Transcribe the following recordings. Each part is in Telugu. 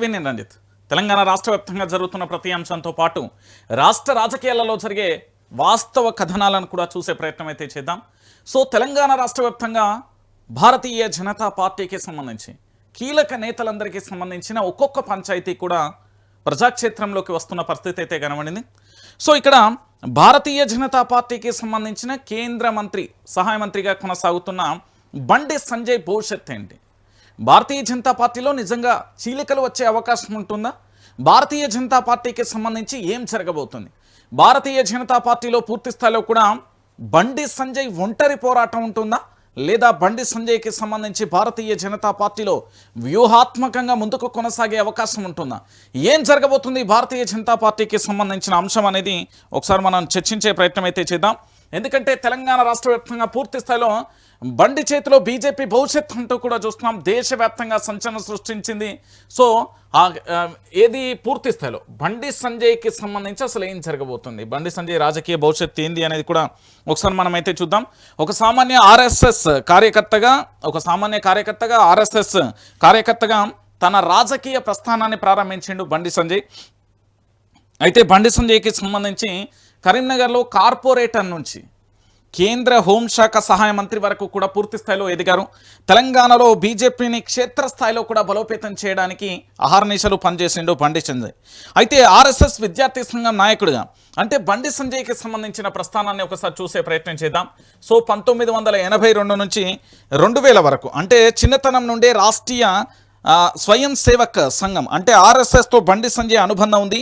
టీవీ నేను రంజిత్. తెలంగాణ రాష్ట్ర వ్యాప్తంగా జరుగుతున్న ప్రతి అంశంతో పాటు రాష్ట్ర రాజకీయాలలో జరిగే వాస్తవ కథనాలను కూడా చూసే ప్రయత్నం అయితే చేద్దాం. సో తెలంగాణ రాష్ట్ర వ్యాప్తంగా భారతీయ జనతా పార్టీకి సంబంధించి కీలక నేతలందరికీ సంబంధించిన ఒక్కొక్క పంచాయతీ కూడా ప్రజాక్షేత్రంలోకి వస్తున్న పరిస్థితి అయితే కనబడింది. సో ఇక్కడ భారతీయ జనతా పార్టీకి సంబంధించిన కేంద్ర మంత్రి సహాయ మంత్రిగా కొనసాగుతున్న బండి సంజయ్ భవిష్యత్ ఏంటి? భారతీయ జనతా పార్టీలో నిజంగా చీలికలు వచ్చే అవకాశం ఉంటుందా? భారతీయ జనతా పార్టీకి సంబంధించి ఏం జరగబోతుంది? భారతీయ జనతా పార్టీలో పూర్తి స్థాయిలో కూడా బండి సంజయ్ ఒంటరి పోరాటం ఉంటుందా, లేదా బండి సంజయ్కి సంబంధించి భారతీయ జనతా పార్టీలో వ్యూహాత్మకంగా ముందుకు కొనసాగే అవకాశం ఉంటుందా? ఏం జరగబోతుంది భారతీయ జనతా పార్టీకి సంబంధించిన అంశం అనేది ఒకసారి మనం చర్చించే ప్రయత్నం అయితే చేద్దాం. ఎందుకంటే తెలంగాణ రాష్ట్ర వ్యాప్తంగా పూర్తి స్థాయిలో బండి చేతిలో బీజేపీ భవిష్యత్ అంటూ కూడా చూస్తున్నాం. దేశవ్యాప్తంగా సంచలనం సృష్టించింది. సో ఏది పూర్తి స్థాయిలో బండి సంజయ్కి సంబంధించి అసలు ఏం జరగబోతుంది, బండి సంజయ్ రాజకీయ భవిష్యత్తు ఏంది అనేది కూడా ఒకసారి మనం అయితే చూద్దాం. ఒక సామాన్య కార్యకర్తగా ఆర్ఎస్ఎస్ కార్యకర్తగా తన రాజకీయ ప్రస్థానాన్ని ప్రారంభించిండు బండి సంజయ్. అయితే బండి సంజయ్కి సంబంధించి కరీంనగర్లో కార్పొరేటర్ నుంచి కేంద్ర హోంశాఖ సహాయ మంత్రి వరకు కూడా పూర్తి స్థాయిలో ఎదిగారు. తెలంగాణలో బీజేపీని క్షేత్రస్థాయిలో కూడా బలోపేతం చేయడానికి అహర్నిశలు పనిచేసిండు బండి సంజయ్. అయితే ఆర్ఎస్ఎస్ విద్యార్థి సంఘం నాయకుడిగా అంటే బండి సంజయ్కి సంబంధించిన ప్రస్థానాన్ని ఒకసారి చూసే ప్రయత్నం చేద్దాం. సో 1982 నుంచి 2000 వరకు అంటే చిన్నతనం నుండే రాష్ట్రీయ స్వయం సేవక్ సంఘం అంటే ఆర్ఎస్ఎస్తో బండి సంజయ్ అనుబంధం ఉంది.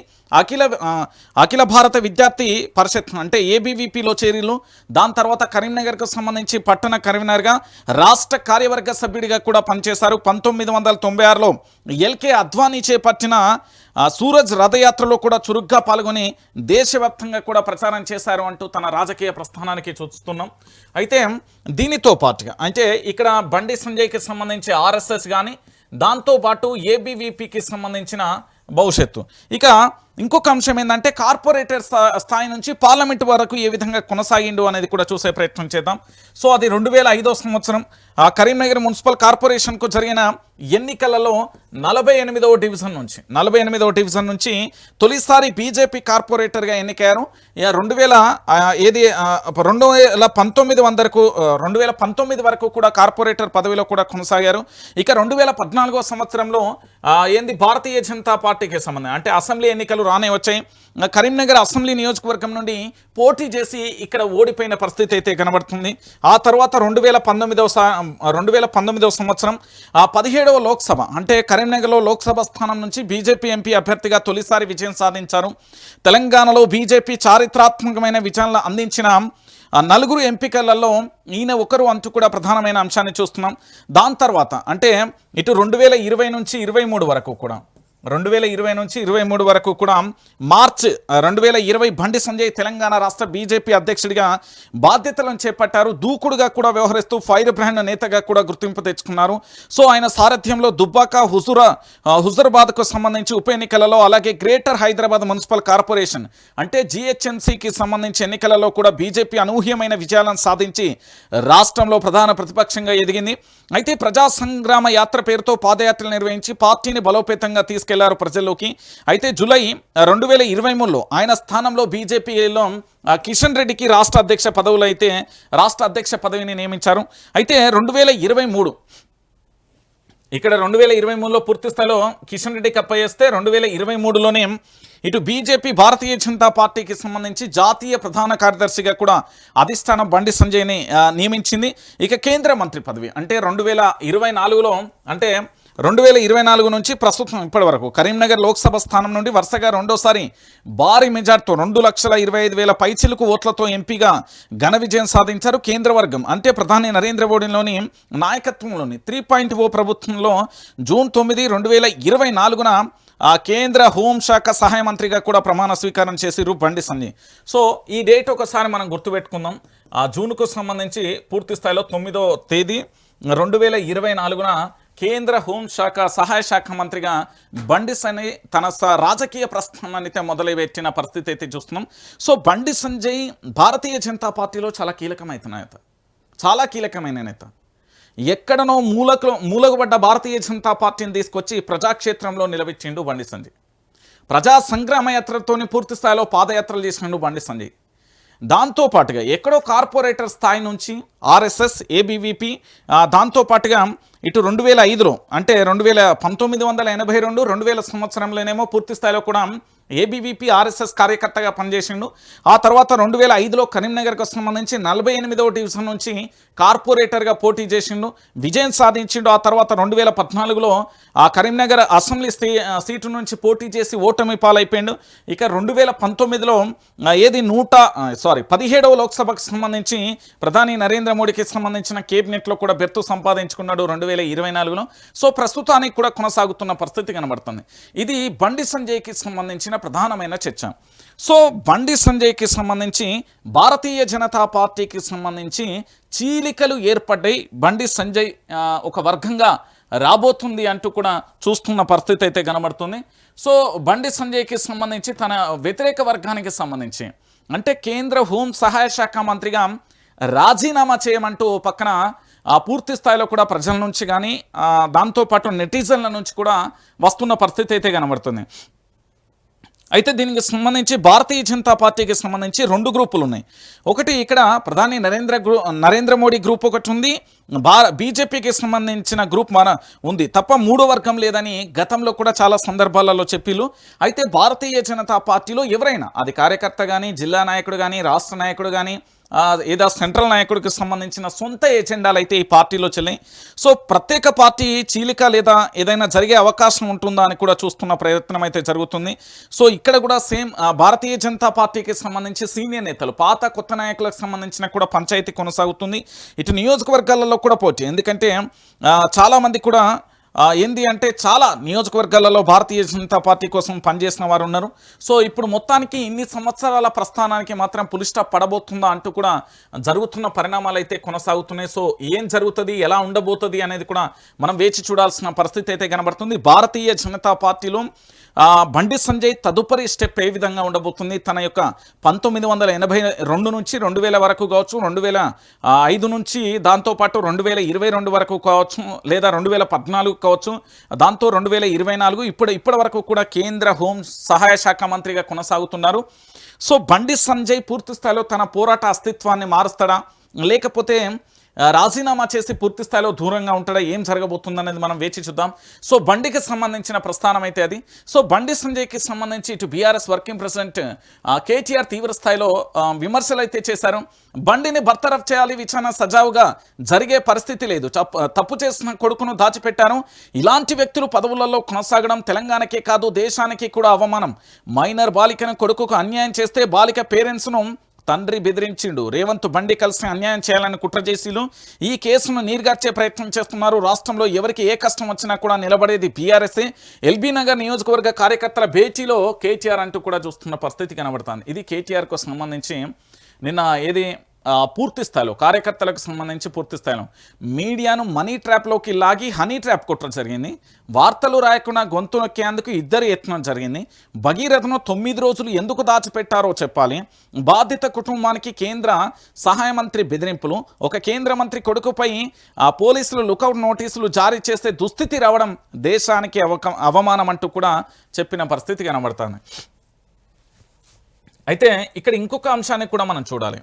అఖిల భారత విద్యార్థి పరిషత్ అంటే ఏబీవీపీలో చేరిలు. దాని తర్వాత కరీంనగర్కు సంబంధించి పట్టణ కన్వీనర్గా రాష్ట్ర కార్యవర్గ సభ్యుడిగా కూడా పనిచేశారు. 1996లో ఎల్కే అద్వానీ చేపట్టిన సూరజ్ రథయాత్రలో కూడా చురుగ్గా పాల్గొని దేశవ్యాప్తంగా కూడా ప్రచారం చేశారు అంటూ తన రాజకీయ ప్రస్థానానికి చూస్తున్నాం. అయితే దీనితో పాటుగా అంటే ఇక్కడ బండి సంజయ్కి సంబంధించి ఆర్ఎస్ఎస్ కానీ దాంతోపాటు ఏబీవీపీకి సంబంధించిన భవిష్యత్తు. ఇక ఇంకొక అంశం ఏంటంటే కార్పొరేటర్ స్థాయి నుంచి పార్లమెంటు వరకు ఏ విధంగా కొనసాగిండు అనేది కూడా చూసే ప్రయత్నం చేద్దాం. సో అది 2005 సంవత్సరం కరీంనగర్ మున్సిపల్ కార్పొరేషన్కు జరిగిన ఎన్నికలలో 48వ డివిజన్ నుంచి తొలిసారి బీజేపీ కార్పొరేటర్గా ఎన్నికయ్యారు. 2019 వరకు కూడా కార్పొరేటర్ పదవిలో కూడా కొనసాగారు. ఇక 2014 సంవత్సరంలో భారతీయ జనతా పార్టీకి సంబంధించి అంటే అసెంబ్లీ ఎన్నికలు రానే వచ్చాయి. కరీంనగర్ అసెంబ్లీ నియోజకవర్గం నుండి పోటీ చేసి ఇక్కడ ఓడిపోయిన పరిస్థితి అయితే కనబడుతుంది. ఆ తర్వాత 2019 సంవత్సరం 17వ లోక్సభ అంటే కరీంనగర్లో లోక్సభ స్థానం నుంచి బీజేపీ ఎంపీ అభ్యర్థిగా తొలిసారి విజయం సాధించారు. తెలంగాణలో బీజేపీ చారిత్రాత్మకమైన విజయాలను అందించిన 4 ఎంపికలలో ఈయన ఒకరు అంటూ కూడా ప్రధానమైన అంశాన్ని చూస్తున్నాం. దాని తర్వాత అంటే ఇటు 2020 నుంచి 23 వరకు కూడా 2020 నుంచి 23 వరకు కూడా మార్చ్ 2020 బండి సంజయ్ తెలంగాణ రాష్ట్ర బీజేపీ అధ్యక్షుడిగా బాధ్యతలను చేపట్టారు. దూకుడుగా కూడా వ్యవహరిస్తూ ఫైర్ బ్రాండ్ నేతగా కూడా గుర్తింపు తెచ్చుకున్నారు. సో ఆయన సారథ్యంలో దుబ్బాక హుజురాబాద్కు సంబంధించి ఉప ఎన్నికలలో అలాగే గ్రేటర్ హైదరాబాద్ మున్సిపల్ కార్పొరేషన్ అంటే జిహెచ్ఎంసీకి సంబంధించి ఎన్నికలలో కూడా బీజేపీ అనూహ్యమైన విజయాలను సాధించి రాష్ట్రంలో ప్రధాన ప్రతిపక్షంగా ఎదిగింది. అయితే ప్రజా సంగ్రామ యాత్ర పేరుతో పాదయాత్రలు నిర్వహించి పార్టీని బలోపేతంగా తీసుకెళ్లారు ప్రజల్లోకి. అయితే జూలై 2023లో ఆయన స్థానంలో బీజేపీలో కిషన్ రెడ్డికి రాష్ట్ర అధ్యక్ష పదవిని నియమించారు. అయితే 2023లో పూర్తి స్థాయిలో కిషన్ రెడ్డికి అప్పయేస్తే 2023లోనే ఇటు బీజేపీ భారతీయ జనతా పార్టీకి సంబంధించి జాతీయ ప్రధాన కార్యదర్శిగా కూడా అధిష్టానం బండి సంజయ్ని నియమించింది. ఇక కేంద్ర మంత్రి పదవి అంటే 2024 నుంచి ప్రస్తుతం ఇప్పటి వరకు కరీంనగర్ లోక్సభ స్థానం నుండి వరుసగా రెండోసారి భారీ మెజార్టీతో 2,25,000 పైచిలుకు ఓట్లతో ఎంపీగా ఘన విజయం సాధించారు. కేంద్ర వర్గం అంటే ప్రధాని నరేంద్ర మోడీలోని నాయకత్వంలోని 3.0 ప్రభుత్వంలో జూన్ 9, 2024న కేంద్ర హోంశాఖ సహాయ మంత్రిగా కూడా ప్రమాణ స్వీకారం చేసిరు బండి సంజయ్. సో ఈ డేట్ ఒకసారి మనం గుర్తుపెట్టుకుందాం. జూన్కు సంబంధించి పూర్తి స్థాయిలో 9వ తేదీ 2024న కేంద్ర హోంశాఖ సహాయ శాఖ మంత్రిగా బండి సంజయ్ తన రాజకీయ ప్రస్థానాన్ని మొదలుపెట్టిన పరిస్థితి అయితే చూస్తున్నాం. సో బండి సంజయ్ భారతీయ జనతా పార్టీలో చాలా కీలకమైన నేత. ఎక్కడనో మూలగబడ్డ భారతీయ జనతా పార్టీని తీసుకొచ్చి ప్రజాక్షేత్రంలో నిలబెట్టిండు బండి సంజయ్. ప్రజా సంగ్రామ యాత్రతోని పూర్తి స్థాయిలో పాదయాత్రలు చేసినాడు బండి సంజయ్. దాంతోపాటుగా ఎక్కడో కార్పొరేటర్ స్థాయి నుంచి ఆర్ఎస్ఎస్, ఏబీవీపీ, దాంతోపాటుగా ఇటు 2005లో అంటే 1982, 2000 సంవత్సరంలోనేమో పూర్తి స్థాయిలో కూడా ఏబీవీపీ ఆర్ఎస్ఎస్ కార్యకర్తగా పనిచేసిండు. ఆ తర్వాత 2005లో కరీంనగర్కు సంబంధించి 48వ డివిజన్ నుంచి కార్పొరేటర్గా పోటీ చేసిండు, విజయం సాధించిండు. ఆ తర్వాత 2014లో ఆ కరీంనగర్ అసెంబ్లీ సీటు నుంచి పోటీ చేసి ఓటమి పాలైపోయిండు. ఇక 2019లో 17వ లోక్సభకు సంబంధించి ప్రధాని నరేంద్ర మోడీకి సంబంధించిన కేబినెట్లో కూడా బెర్తు సంపాదించుకున్నాడు 2024లో. సో ప్రస్తుతానికి కూడా కొనసాగుతున్న పరిస్థితి కనబడుతుంది. ఇది బండి సంజయ్కి సంబంధించిన ప్రధానమైన చర్చ. సో బండి సంజయ్కి సంబంధించి భారతీయ జనతా పార్టీకి సంబంధించి చీలికలు ఏర్పడ్డాయి. బండి సంజయ్ ఒక వర్గంగా రాబోతుంది అంటూ కూడా చూస్తున్న పరిస్థితి అయితే కనబడుతుంది. సో బండి సంజయ్కి సంబంధించి తన వ్యతిరేక వర్గానికి సంబంధించి అంటే కేంద్ర హోం సహాయ శాఖ మంత్రిగా రాజీనామా చేయమంటూ పక్కన పూర్తి స్థాయిలో కూడా ప్రజల నుంచి కానీ దాంతోపాటు నెటిజన్ల నుంచి కూడా వస్తున్న పరిస్థితి అయితే కనబడుతుంది. అయితే దీనికి సంబంధించి భారతీయ జనతా పార్టీకి సంబంధించి 2 గ్రూపులు ఉన్నాయి. ఒకటి ఇక్కడ ప్రధాని నరేంద్ర మోడీ గ్రూప్ ఒకటి ఉంది, బీజేపీకి సంబంధించిన గ్రూప్ ఉంది తప్ప 3వ వర్గం లేదని గతంలో కూడా చాలా సందర్భాలలో చెప్పిళ్ళు. అయితే భారతీయ జనతా పార్టీలో ఎవరైనా అది కార్యకర్త కానీ, జిల్లా నాయకుడు కానీ, రాష్ట్ర నాయకుడు కానీ, ఏదో సెంట్రల్ నాయకుడికి సంబంధించిన సొంత ఎజెండాలు అయితే ఈ పార్టీలో చెల్లాయి. సో ప్రత్యేక పార్టీ చీలిక లేదా ఏదైనా జరిగే అవకాశం ఉంటుందా అని కూడా చూస్తున్న ప్రయత్నం అయితే జరుగుతుంది. సో ఇక్కడ కూడా సేమ్ భారతీయ జనతా పార్టీకి సంబంధించి సీనియర్ నేతలు, పాత కొత్త నాయకులకు సంబంధించిన కూడా పంచాయతీ కొనసాగుతుంది. ఇటు నియోజకవర్గాలలో కూడా పోటీ, ఎందుకంటే చాలామంది కూడా ఏంది అంటే చాలా నియోజకవర్గాలలో భారతీయ జనతా పార్టీ కోసం పనిచేసిన వారు ఉన్నారు. సో ఇప్పుడు మొత్తానికి ఇన్ని సంవత్సరాల ప్రస్థానానికి మాత్రం పులి స్టాప్ పడబోతుందా అంటూ కూడా జరుగుతున్న పరిణామాలు అయితే కొనసాగుతున్నాయి. సో ఏం జరుగుతుంది, ఎలా ఉండబోతుంది అనేది కూడా మనం వేచి చూడాల్సిన పరిస్థితి అయితే కనబడుతుంది. భారతీయ జనతా పార్టీలో బండి సంజయ్ తదుపరి స్టెప్ ఏ విధంగా ఉండబోతుంది, తన యొక్క 1982 నుంచి 2000 వరకు కావచ్చు, 2005 నుంచి దాంతోపాటు 2022 వరకు కావచ్చు, లేదా 2014 కావచ్చు, దాంతో 2024 ఇప్పటి వరకు కూడా కేంద్ర హోం సహాయ శాఖ మంత్రిగా కొనసాగుతున్నారు. సో బండి సంజయ్ పూర్తి స్థాయిలో తన పోరాట అస్తిత్వాన్ని మారుస్తాడా, లేకపోతే రాజీనామా చేసి పూర్తి స్థాయిలో దూరంగా ఉంటాడా, ఏం జరగబోతుందనేది మనం వేచి చూద్దాం. సో బండికి సంబంధించిన ప్రస్థానం అయితే అది. సో బండి సంజయ్కి సంబంధించి ఇటు బీఆర్ఎస్ వర్కింగ్ ప్రెసిడెంట్ కేటీఆర్ తీవ్ర స్థాయిలో విమర్శలు అయితే చేశారు. బండిని బర్తరఫ్ చేయాలి, విచారణ సజావుగా జరిగే పరిస్థితి లేదు, తప్పు చేసిన కొడుకును దాచిపెట్టారు, ఇలాంటి వ్యక్తులు పదవులలో కొనసాగడం తెలంగాణకే కాదు దేశానికి కూడా అవమానం, మైనర్ బాలికను కొడుకుకు అన్యాయం చేస్తే బాలిక పేరెంట్స్ను తండ్రి బెదిరించిండు, రేవంత్ బండి కలిసి అన్యాయం చేయాలని కుట్ర చేసిలు, ఈ కేసును నీరుగార్చే ప్రయత్నం చేస్తున్నారు, రాష్ట్రంలో ఎవరికి ఏ కష్టం వచ్చినా కూడా నిలబడేది బీఆర్ఎస్ఏ, ఎల్బీ నగర్ నియోజకవర్గ కార్యకర్తల భేటీలో కేటీఆర్ అంటూ కూడా చూస్తున్న పరిస్థితి కనబడుతుంది. ఇది కేటీఆర్కు సంబంధించి నిన్న పూర్తి స్థాయిలో కార్యకర్తలకు సంబంధించి పూర్తి స్థాయిలో మీడియాను మనీ ట్రాప్లోకి లాగి హనీ ట్రాప్ కుట్ర జరిగింది, వార్తలు రాయకుండా గొంతు నొక్కేందుకు ఇద్దరు యత్నం జరిగింది, భగీరథను 9 రోజులు ఎందుకు దాచిపెట్టారో చెప్పాలి, బాధిత కుటుంబానికి కేంద్ర సహాయ మంత్రి బెదిరింపులు, ఒక కేంద్ర మంత్రి కొడుకుపై పోలీసులు లుకౌట్ నోటీసులు జారీ చేస్తే దుస్థితి రావడం దేశానికి అవమానం అంటూ కూడా చెప్పిన పరిస్థితి కనబడుతుంది. అయితే ఇక్కడ ఇంకొక అంశాన్ని కూడా మనం చూడాలి.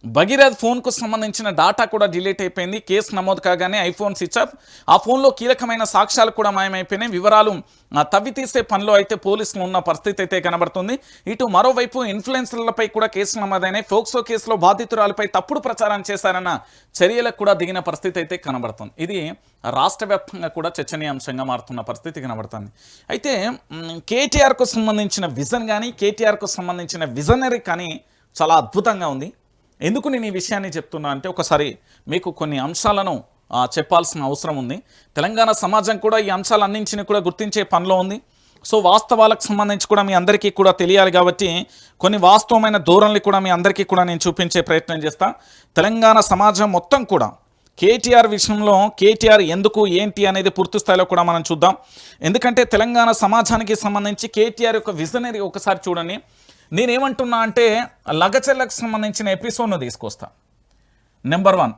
భగీరథ్ ఫోన్కు సంబంధించిన డాటా కూడా డిలీట్ అయిపోయింది, కేసు నమోదు కాగానే ఐఫోన్ స్విచ్ ఆఫ్, ఆ ఫోన్లో కీలకమైన సాక్ష్యాలు కూడా మాయమైపోయినాయి, వివరాలు తవ్వి తీసే పనిలో అయితే పోలీసులు ఉన్న పరిస్థితి అయితే కనబడుతుంది. ఇటు మరోవైపు ఇన్ఫ్లుయెన్సర్లపై కూడా కేసులు నమోదైనాయి, ఫోక్సో కేసులో బాధితురాలపై తప్పుడు ప్రచారం చేశారన్న చర్యలకు కూడా దిగిన పరిస్థితి అయితే కనబడుతుంది. ఇది రాష్ట్ర వ్యాప్తంగా కూడా చర్చనీయాంశంగా మారుతున్న పరిస్థితి కనబడుతుంది. అయితే కేటీఆర్కు సంబంధించిన విజన్ కానీ, కేటీఆర్కు సంబంధించిన విజనరీ కానీ చాలా అద్భుతంగా ఉంది. ఎందుకు నేను ఈ విషయాన్ని చెప్తున్నా అంటే ఒకసారి మీకు కొన్ని అంశాలను చెప్పాల్సిన అవసరం ఉంది. తెలంగాణ సమాజం కూడా ఈ అంశాలన్నింటినీ కూడా గుర్తించే పనిలో ఉంది. సో వాస్తవాలకు సంబంధించి కూడా మీ అందరికీ కూడా తెలియాలి కాబట్టి కొన్ని వాస్తవమైన ధోరణులు కూడా మీ అందరికీ కూడా నేను చూపించే ప్రయత్నం చేస్తా. తెలంగాణ సమాజం మొత్తం కూడా కేటీఆర్ విషయంలో కేటీఆర్ ఎందుకు ఏంటి అనేది పూర్తి స్థాయిలో కూడా మనం చూద్దాం. ఎందుకంటే తెలంగాణ సమాజానికి సంబంధించి కేటీఆర్ యొక్క విజనరీ ఒకసారి చూడండి. నేనేమంటున్నా అంటే లగచెల్లకు సంబంధించిన ఎపిసోడ్ను తీసుకొస్తా. నెంబర్ 1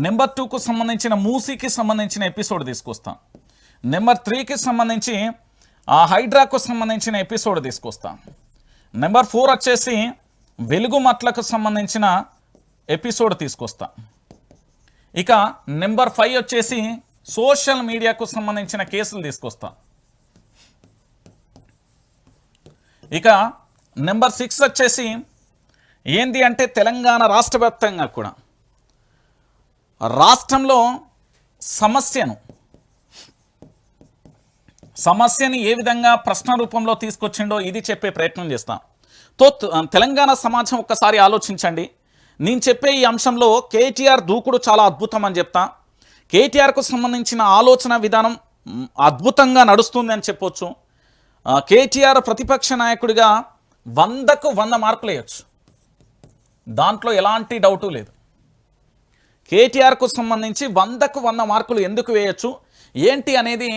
నెంబర్ 2కు సంబంధించిన మూసీకి సంబంధించిన ఎపిసోడ్ తీసుకొస్తాం. నెంబర్ 3కి సంబంధించి హైడ్రాకు సంబంధించిన ఎపిసోడ్ తీసుకొస్తాం. నెంబర్ 4 వచ్చేసి వెలుగుమట్లకు సంబంధించిన ఎపిసోడ్ తీసుకొస్తా. ఇక నెంబర్ 5 వచ్చేసి సోషల్ మీడియాకు సంబంధించిన కేసులు తీసుకొస్తా. ఇక నెంబర్ 6 వచ్చేసి ఏంది అంటే తెలంగాణ రాష్ట్ర వ్యాప్తంగా కూడా రాష్ట్రంలో సమస్యని ఏ విధంగా ప్రశ్న రూపంలో తీసుకొచ్చిండో ఇది చెప్పే ప్రయత్నం చేస్తాం. తెలంగాణ సమాజం ఒక్కసారి ఆలోచించండి. నేను చెప్పే ఈ అంశంలో కేటీఆర్ దూకుడు చాలా అద్భుతం అని చెప్తా. కేటీఆర్కు సంబంధించిన ఆలోచన విధానం అద్భుతంగా నడుస్తుంది అని చెప్పొచ్చు. కేటీఆర్ ప్రతిపక్ష నాయకుడిగా 100కు 100 మార్కులు వేయచ్చు, దాంట్లో ఎలాంటి డౌటు లేదు. కేటీఆర్కు సంబంధించి 100కు 100 మార్కులు ఎందుకు వేయచ్చు ఏంటి అనేది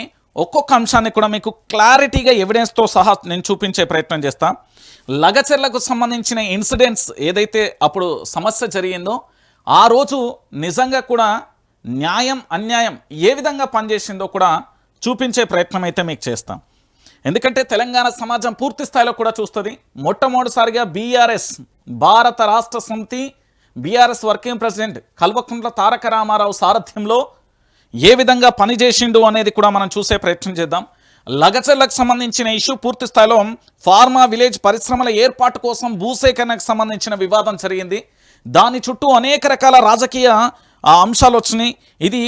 ఒక్కొక్క అంశాన్ని కూడా మీకు క్లారిటీగా ఎవిడెన్స్తో సహా నేను చూపించే ప్రయత్నం చేస్తా. లగచెర్లకు సంబంధించిన ఇన్సిడెంట్స్ ఏదైతే అప్పుడు సమస్య జరిగిందో ఆ రోజు నిజంగా కూడా న్యాయం అన్యాయం ఏ విధంగా పనిచేసిందో కూడా చూపించే ప్రయత్నం అయితే మీకు చేస్తాం. ఎందుకంటే తెలంగాణ సమాజం పూర్తి స్థాయిలో కూడా చూస్తుంది. మొట్టమొదటిసారిగా బీఆర్ఎస్ భారత రాష్ట్ర సమితి BRS working president Kalvakuntla Taraka Ramarao సారథ్యంలో ఏ విధంగా పనిచేసిండు అనేది కూడా మనం చూసే ప్రయత్నం చేద్దాం. లగచెర్లకు సంబంధించిన ఇష్యూ పూర్తి స్థాయిలో ఫార్మా విలేజ్ పరిశ్రమల ఏర్పాటు కోసం భూసేకరణకు సంబంధించిన వివాదం జరిగింది. దాని చుట్టూ అనేక రకాల రాజకీయ అంశాలు వచ్చినాయి. ఇది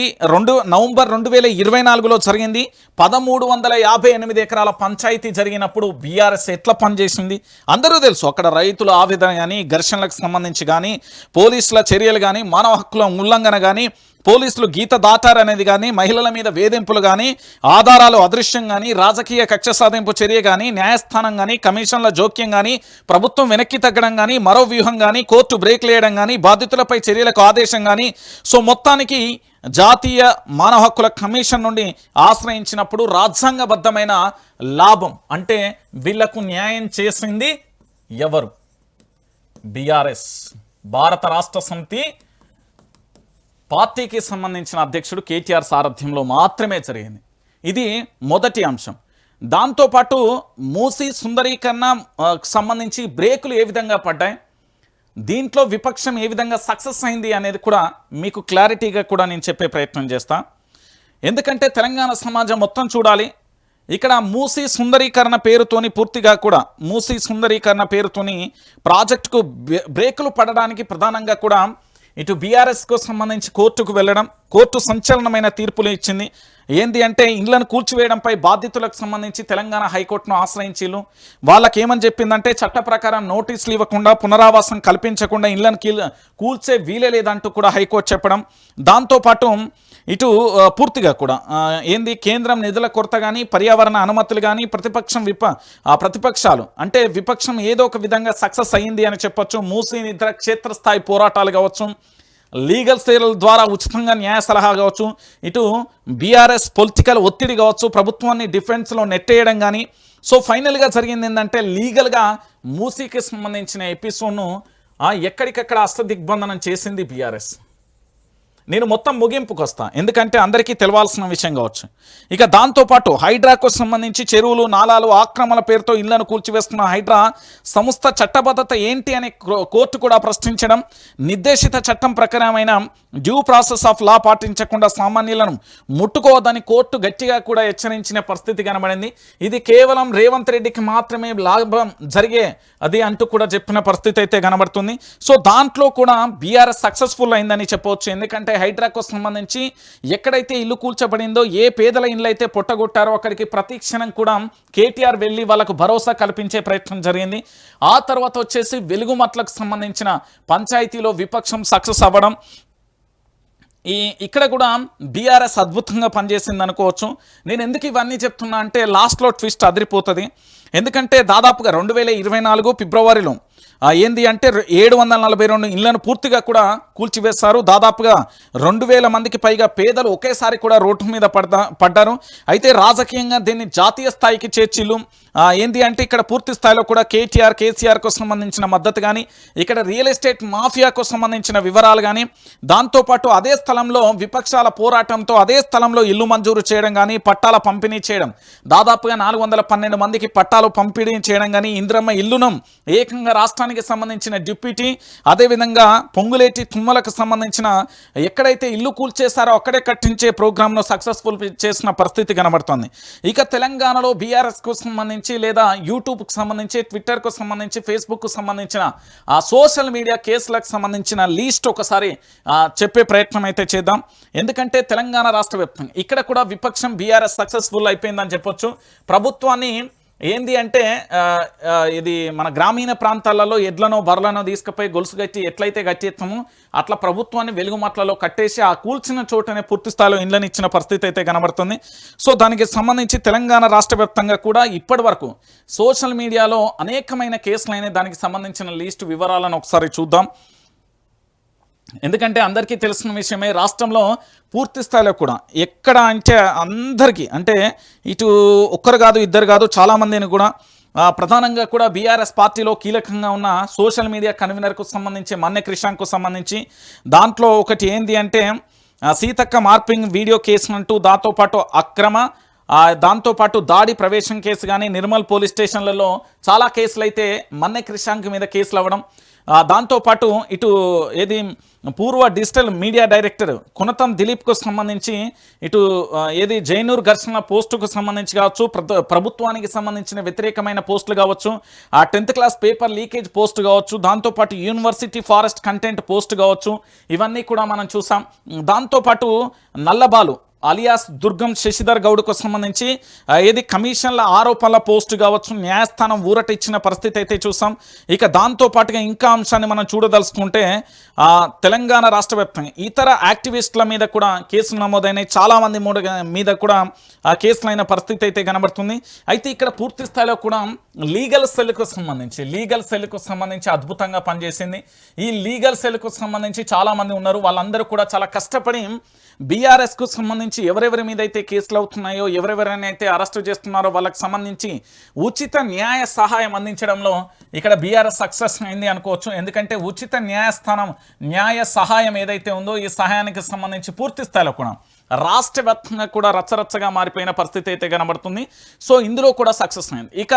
నవంబర్ 2024లో జరిగింది. 1358 ఎకరాల పంచాయతీ జరిగినప్పుడు బీఆర్ఎస్ ఎట్లా పనిచేసింది అందరూ తెలుసు. అక్కడ రైతుల ఆవేదన కానీ, ఘర్షణలకు సంబంధించి కానీ, పోలీసుల చర్యలు కానీ, మానవ హక్కుల ఉల్లంఘన కానీ, పోలీసులు గీత దాటారనేది కానీ, మహిళల మీద వేధింపులు కానీ, ఆధారాలు అదృశ్యం కానీ, రాజకీయ కక్ష సాధింపు చర్య కానీ, న్యాయస్థానం కానీ, కమిషన్ల జోక్యం కానీ, ప్రభుత్వం వెనక్కి తగ్గడం కానీ, మరో వ్యూహం కానీ, కోర్టు బ్రేక్లు వేయడం కానీ, బాధితులపై చర్యలకు ఆదేశం కానీ, సో మొత్తానికి జాతీయ మానవ హక్కుల కమిషన్ నుండి ఆశ్రయించినప్పుడు రాజ్యాంగబద్ధమైన లాభం అంటే వీళ్లకు న్యాయం చేసింది ఎవరు? బీఆర్ఎస్ భారత రాష్ట్ర సమితి పార్టీకి సంబంధించిన అధ్యక్షుడు కేటీఆర్ సారథ్యంలో మాత్రమే జరిగింది. ఇది మొదటి అంశం. దాంతోపాటు మూసీ సుందరీకరణ సంబంధించి బ్రేకులు ఏ విధంగా పడ్డాయి, దీంట్లో విపక్షం ఏ విధంగా సక్సెస్ అయింది అనేది కూడా మీకు క్లారిటీగా కూడా నేను చెప్పే ప్రయత్నం చేస్తా. ఎందుకంటే తెలంగాణ సమాజం మొత్తం చూడాలి. ఇక్కడ మూసీ సుందరీకరణ పేరుతోని పూర్తిగా కూడా మూసీ సుందరీకరణ పేరుతోని ప్రాజెక్టుకు బ్రేకులు పడడానికి ప్రధానంగా కూడా ఇటు బీఆర్ఎస్కు సంబంధించి కోర్టుకు వెళ్ళడం, కోర్టు సంచలనమైన తీర్పులు ఇచ్చింది. ఏంది అంటే ఇండ్లను కూల్చివేయడంపై బాధితులకు సంబంధించి తెలంగాణ హైకోర్టును ఆశ్రయించిళ్ళు. వాళ్ళకి ఏమని చెప్పిందంటే చట్ట ప్రకారం నోటీసులు ఇవ్వకుండా, పునరావాసం కల్పించకుండా ఇండ్లను కూల్చే వీలే లేదంటూ కూడా హైకోర్టు చెప్పడం. దాంతోపాటు ఇటు పూర్తిగా కూడా ఏంది కేంద్రం నిధుల కొరత కానీ, పర్యావరణ అనుమతులు కానీ, ప్రతిపక్షాలు అంటే విపక్షం ఏదో ఒక విధంగా సక్సెస్ అయ్యింది అని చెప్పొచ్చు. మూసీ నిద్ర క్షేత్రస్థాయి పోరాటాలు కావచ్చు, లీగల్ సేవల ద్వారా ఉచితంగా న్యాయ సలహా కావచ్చు, ఇటు బీఆర్ఎస్ పొలిటికల్ ఒత్తిడి కావచ్చు, ప్రభుత్వాన్ని డిఫెన్స్లో నెట్టేయడం కానీ. సో ఫైనల్గా జరిగింది ఏంటంటే లీగల్గా మూసీకి సంబంధించిన ఎపిసోడ్ను ఎక్కడికక్కడ అష్టదిగ్బంధనం చేసింది బీఆర్ఎస్. నేను మొత్తం ముగింపుకు వస్తాను, ఎందుకంటే అందరికీ తెలవాల్సిన విషయం కావచ్చు. ఇక దాంతోపాటు హైడ్రాకు సంబంధించి చెరువులు, నాలాలు ఆక్రమణ పేరుతో ఇళ్లను కూల్చివేస్తున్న హైడ్రా సంస్థ చట్టబద్ధత ఏంటి అని కోర్టు కూడా ప్రశ్నించడం, నిర్దేశిత చట్టం ప్రకారమైన డ్యూ ప్రాసెస్ ఆఫ్ లా పాటించకుండా సామాన్యులను ముట్టుకోవద్దని కోర్టు గట్టిగా కూడా హెచ్చరించిన పరిస్థితి కనబడింది. ఇది కేవలం రేవంత్ రెడ్డికి మాత్రమే లాభం జరిగే అది అంటూ కూడా చెప్పిన పరిస్థితి అయితే కనబడుతుంది. సో దాంట్లో కూడా బీఆర్ఎస్ సక్సెస్ఫుల్ అయిందని చెప్పవచ్చు. ఎందుకంటే హైడ్రాకు సంబంధించి ఎక్కడైతే ఇల్లు కూల్చబడిందో, ఏ పేదల ఇల్లు అయితే పొట్టగొట్టారో అక్కడికి ప్రతి క్షణం కూడా కేటీఆర్ వెళ్ళి వాళ్ళకు భరోసా కల్పించే ప్రయత్నం జరిగింది. ఆ తర్వాత వచ్చేసి వెలుగుమట్లకు సంబంధించిన పంచాయతీలో విపక్షం సక్సెస్ అవ్వడం, ఇక్కడ కూడా బీఆర్ఎస్ అద్భుతంగా పనిచేసింది అనుకోవచ్చు. నేను ఎందుకు ఇవన్నీ చెప్తున్నా అంటే లాస్ట్లో ట్విస్ట్ అదిరిపోతుంది. ఎందుకంటే దాదాపుగా 2024 ఫిబ్రవరిలో ఏంది అంటే 742 ఇళ్లను పూర్తిగా కూడా కూల్చివేశారు. దాదాపుగా 2000 మందికి పైగా పేదలు ఒకేసారి కూడా రోడ్డు మీద పడ్డారు. అయితే రాజకీయంగా దీన్ని జాతీయ స్థాయికి చేర్చిల్లు. ఏంది అంటే ఇక్కడ పూర్తి స్థాయిలో కూడా కేసీఆర్కు సంబంధించిన మద్దతు కానీ, ఇక్కడ రియల్ ఎస్టేట్ మాఫియాకు సంబంధించిన వివరాలు కానీ, దాంతోపాటు అదే స్థలంలో విపక్షాల పోరాటంతో అదే స్థలంలో ఇల్లు మంజూరు చేయడం కానీ, పట్టాల పంపిణీ చేయడం, దాదాపుగా 412 మందికి పట్టాలు పంపిణీ చేయడం కానీ, ఇంద్రమ్మ ఇల్లును ఏకంగా రాష్ట్రానికి సంబంధించిన డిప్యూటీ, అదేవిధంగా పొంగులేటి తుమ్మలకు సంబంధించిన ఎక్కడైతే ఇల్లు కూల్చేశారో అక్కడే కట్టించే ప్రోగ్రామ్ను సక్సెస్ఫుల్ చేసిన పరిస్థితి కనబడుతుంది. ఇక తెలంగాణలో బీఆర్ఎస్కు సంబంధించి లేదా యూట్యూబ్కు సంబంధించి, ట్విట్టర్కు సంబంధించి, ఫేస్బుక్కు సంబంధించిన ఆ సోషల్ మీడియా కేసులకు సంబంధించిన లీస్ట్ ఒకసారి చెప్పే ప్రయత్నం అయితే చేద్దాం. ఎందుకంటే తెలంగాణ రాష్ట్ర వ్యాప్తంగా ఇక్కడ కూడా విపక్షం బీఆర్ఎస్ సక్సెస్ఫుల్ అయిపోయిందని చెప్పొచ్చు. ప్రభుత్వాన్ని ఏంది అంటే ఇది మన గ్రామీణ ప్రాంతాలలో ఎడ్లనో బర్రలనో తీసుకుపోయి గొలుసు కట్టి ఎట్లయితే కట్టేస్తామో అట్లా ప్రభుత్వాన్ని వెలుగుమట్లలో కట్టేసి ఆ కూల్చిన చోటనే పూర్తి స్థాయిలో ఇండ్లను ఇచ్చిన పరిస్థితి అయితే కనబడుతుంది. సో దానికి సంబంధించి తెలంగాణ రాష్ట్ర వ్యాప్తంగా కూడా ఇప్పటి వరకు సోషల్ మీడియాలో అనేకమైన కేసులైన దానికి సంబంధించిన లీస్ట్ వివరాలను ఒకసారి చూద్దాం. ఎందుకంటే అందరికీ తెలిసిన విషయమే, రాష్ట్రంలో పూర్తి స్థాయిలో కూడా ఎక్కడ అంటే అందరికీ అంటే ఇటు ఒక్కరు కాదు ఇద్దరు కాదు చాలామందిని కూడా ప్రధానంగా కూడా బీఆర్ఎస్ పార్టీలో కీలకంగా ఉన్న సోషల్ మీడియా కన్వీనర్కు సంబంధించి మన్నె క్రిషాంక్కు సంబంధించి దాంట్లో ఒకటి ఏంది అంటే సీతక్క మార్పింగ్ వీడియో కేసు అంటూ, దాంతోపాటు అక్రమ దాంతోపాటు దాడి ప్రవేశం కేసు కానీ, నిర్మల్ పోలీస్ స్టేషన్లలో చాలా కేసులు అయితే మన్నె క్రిషాంక్ మీద కేసులు అవ్వడం, దాంతోపాటు ఇటు ఏది పూర్వ డిజిటల్ మీడియా డైరెక్టర్ కునతం దిలీప్కు సంబంధించి ఇటు ఏది జైనూర్ ఘర్షణ పోస్టుకు సంబంధించి కావచ్చు, ప్రభుత్వానికి సంబంధించిన వ్యతిరేకమైన పోస్టులు కావచ్చు, ఆ 10th class paper leakage post కావచ్చు, దాంతోపాటు యూనివర్సిటీ ఫారెస్ట్ కంటెంట్ పోస్ట్ కావచ్చు, ఇవన్నీ కూడా మనం చూసాం. దాంతోపాటు నల్లబాలు అలియాస్ దుర్గం శశిధర్ గౌడ్కు సంబంధించి ఏది కమిషన్ల ఆరోపణల పోస్టు కావచ్చు, న్యాయస్థానం ఊరట ఇచ్చిన పరిస్థితి అయితే చూసాం. ఇక దాంతోపాటుగా ఇంకా అంశాన్ని మనం చూడదలుచుకుంటే తెలంగాణ రాష్ట్ర వ్యాప్తంగా ఇతర యాక్టివిస్టుల మీద కూడా కేసులు నమోదైనాయి, చాలామంది మీద కూడా కేసులైన పరిస్థితి అయితే కనబడుతుంది. అయితే ఇక్కడ పూర్తి స్థాయిలో కూడా లీగల్ సెల్కు సంబంధించి అద్భుతంగా పనిచేసింది. ఈ లీగల్ సెల్కు సంబంధించి చాలామంది ఉన్నారు, వాళ్ళందరూ కూడా చాలా కష్టపడి బీఆర్ఎస్కు సంబంధించి ఎవరెవరి మీద అయితే కేసులు అవుతున్నాయో, ఎవరెవరైతే అరెస్టు చేస్తున్నారో వాళ్ళకి సంబంధించి ఉచిత న్యాయ సహాయం అందించడంలో ఇక్కడ బీఆర్ఎస్ సక్సెస్ అయింది అనుకోవచ్చు. ఎందుకంటే ఉచిత న్యాయ సహాయం ఏదైతే ఉందో ఈ సహాయానికి సంబంధించి పూర్తి స్థాయిలో కూడా రాష్ట్ర వ్యాప్తంగా కూడా రచ్చరచ్చగా మారిపోయిన పరిస్థితి అయితే కనబడుతుంది. సో ఇందులో కూడా సక్సెస్ అయింది. ఇక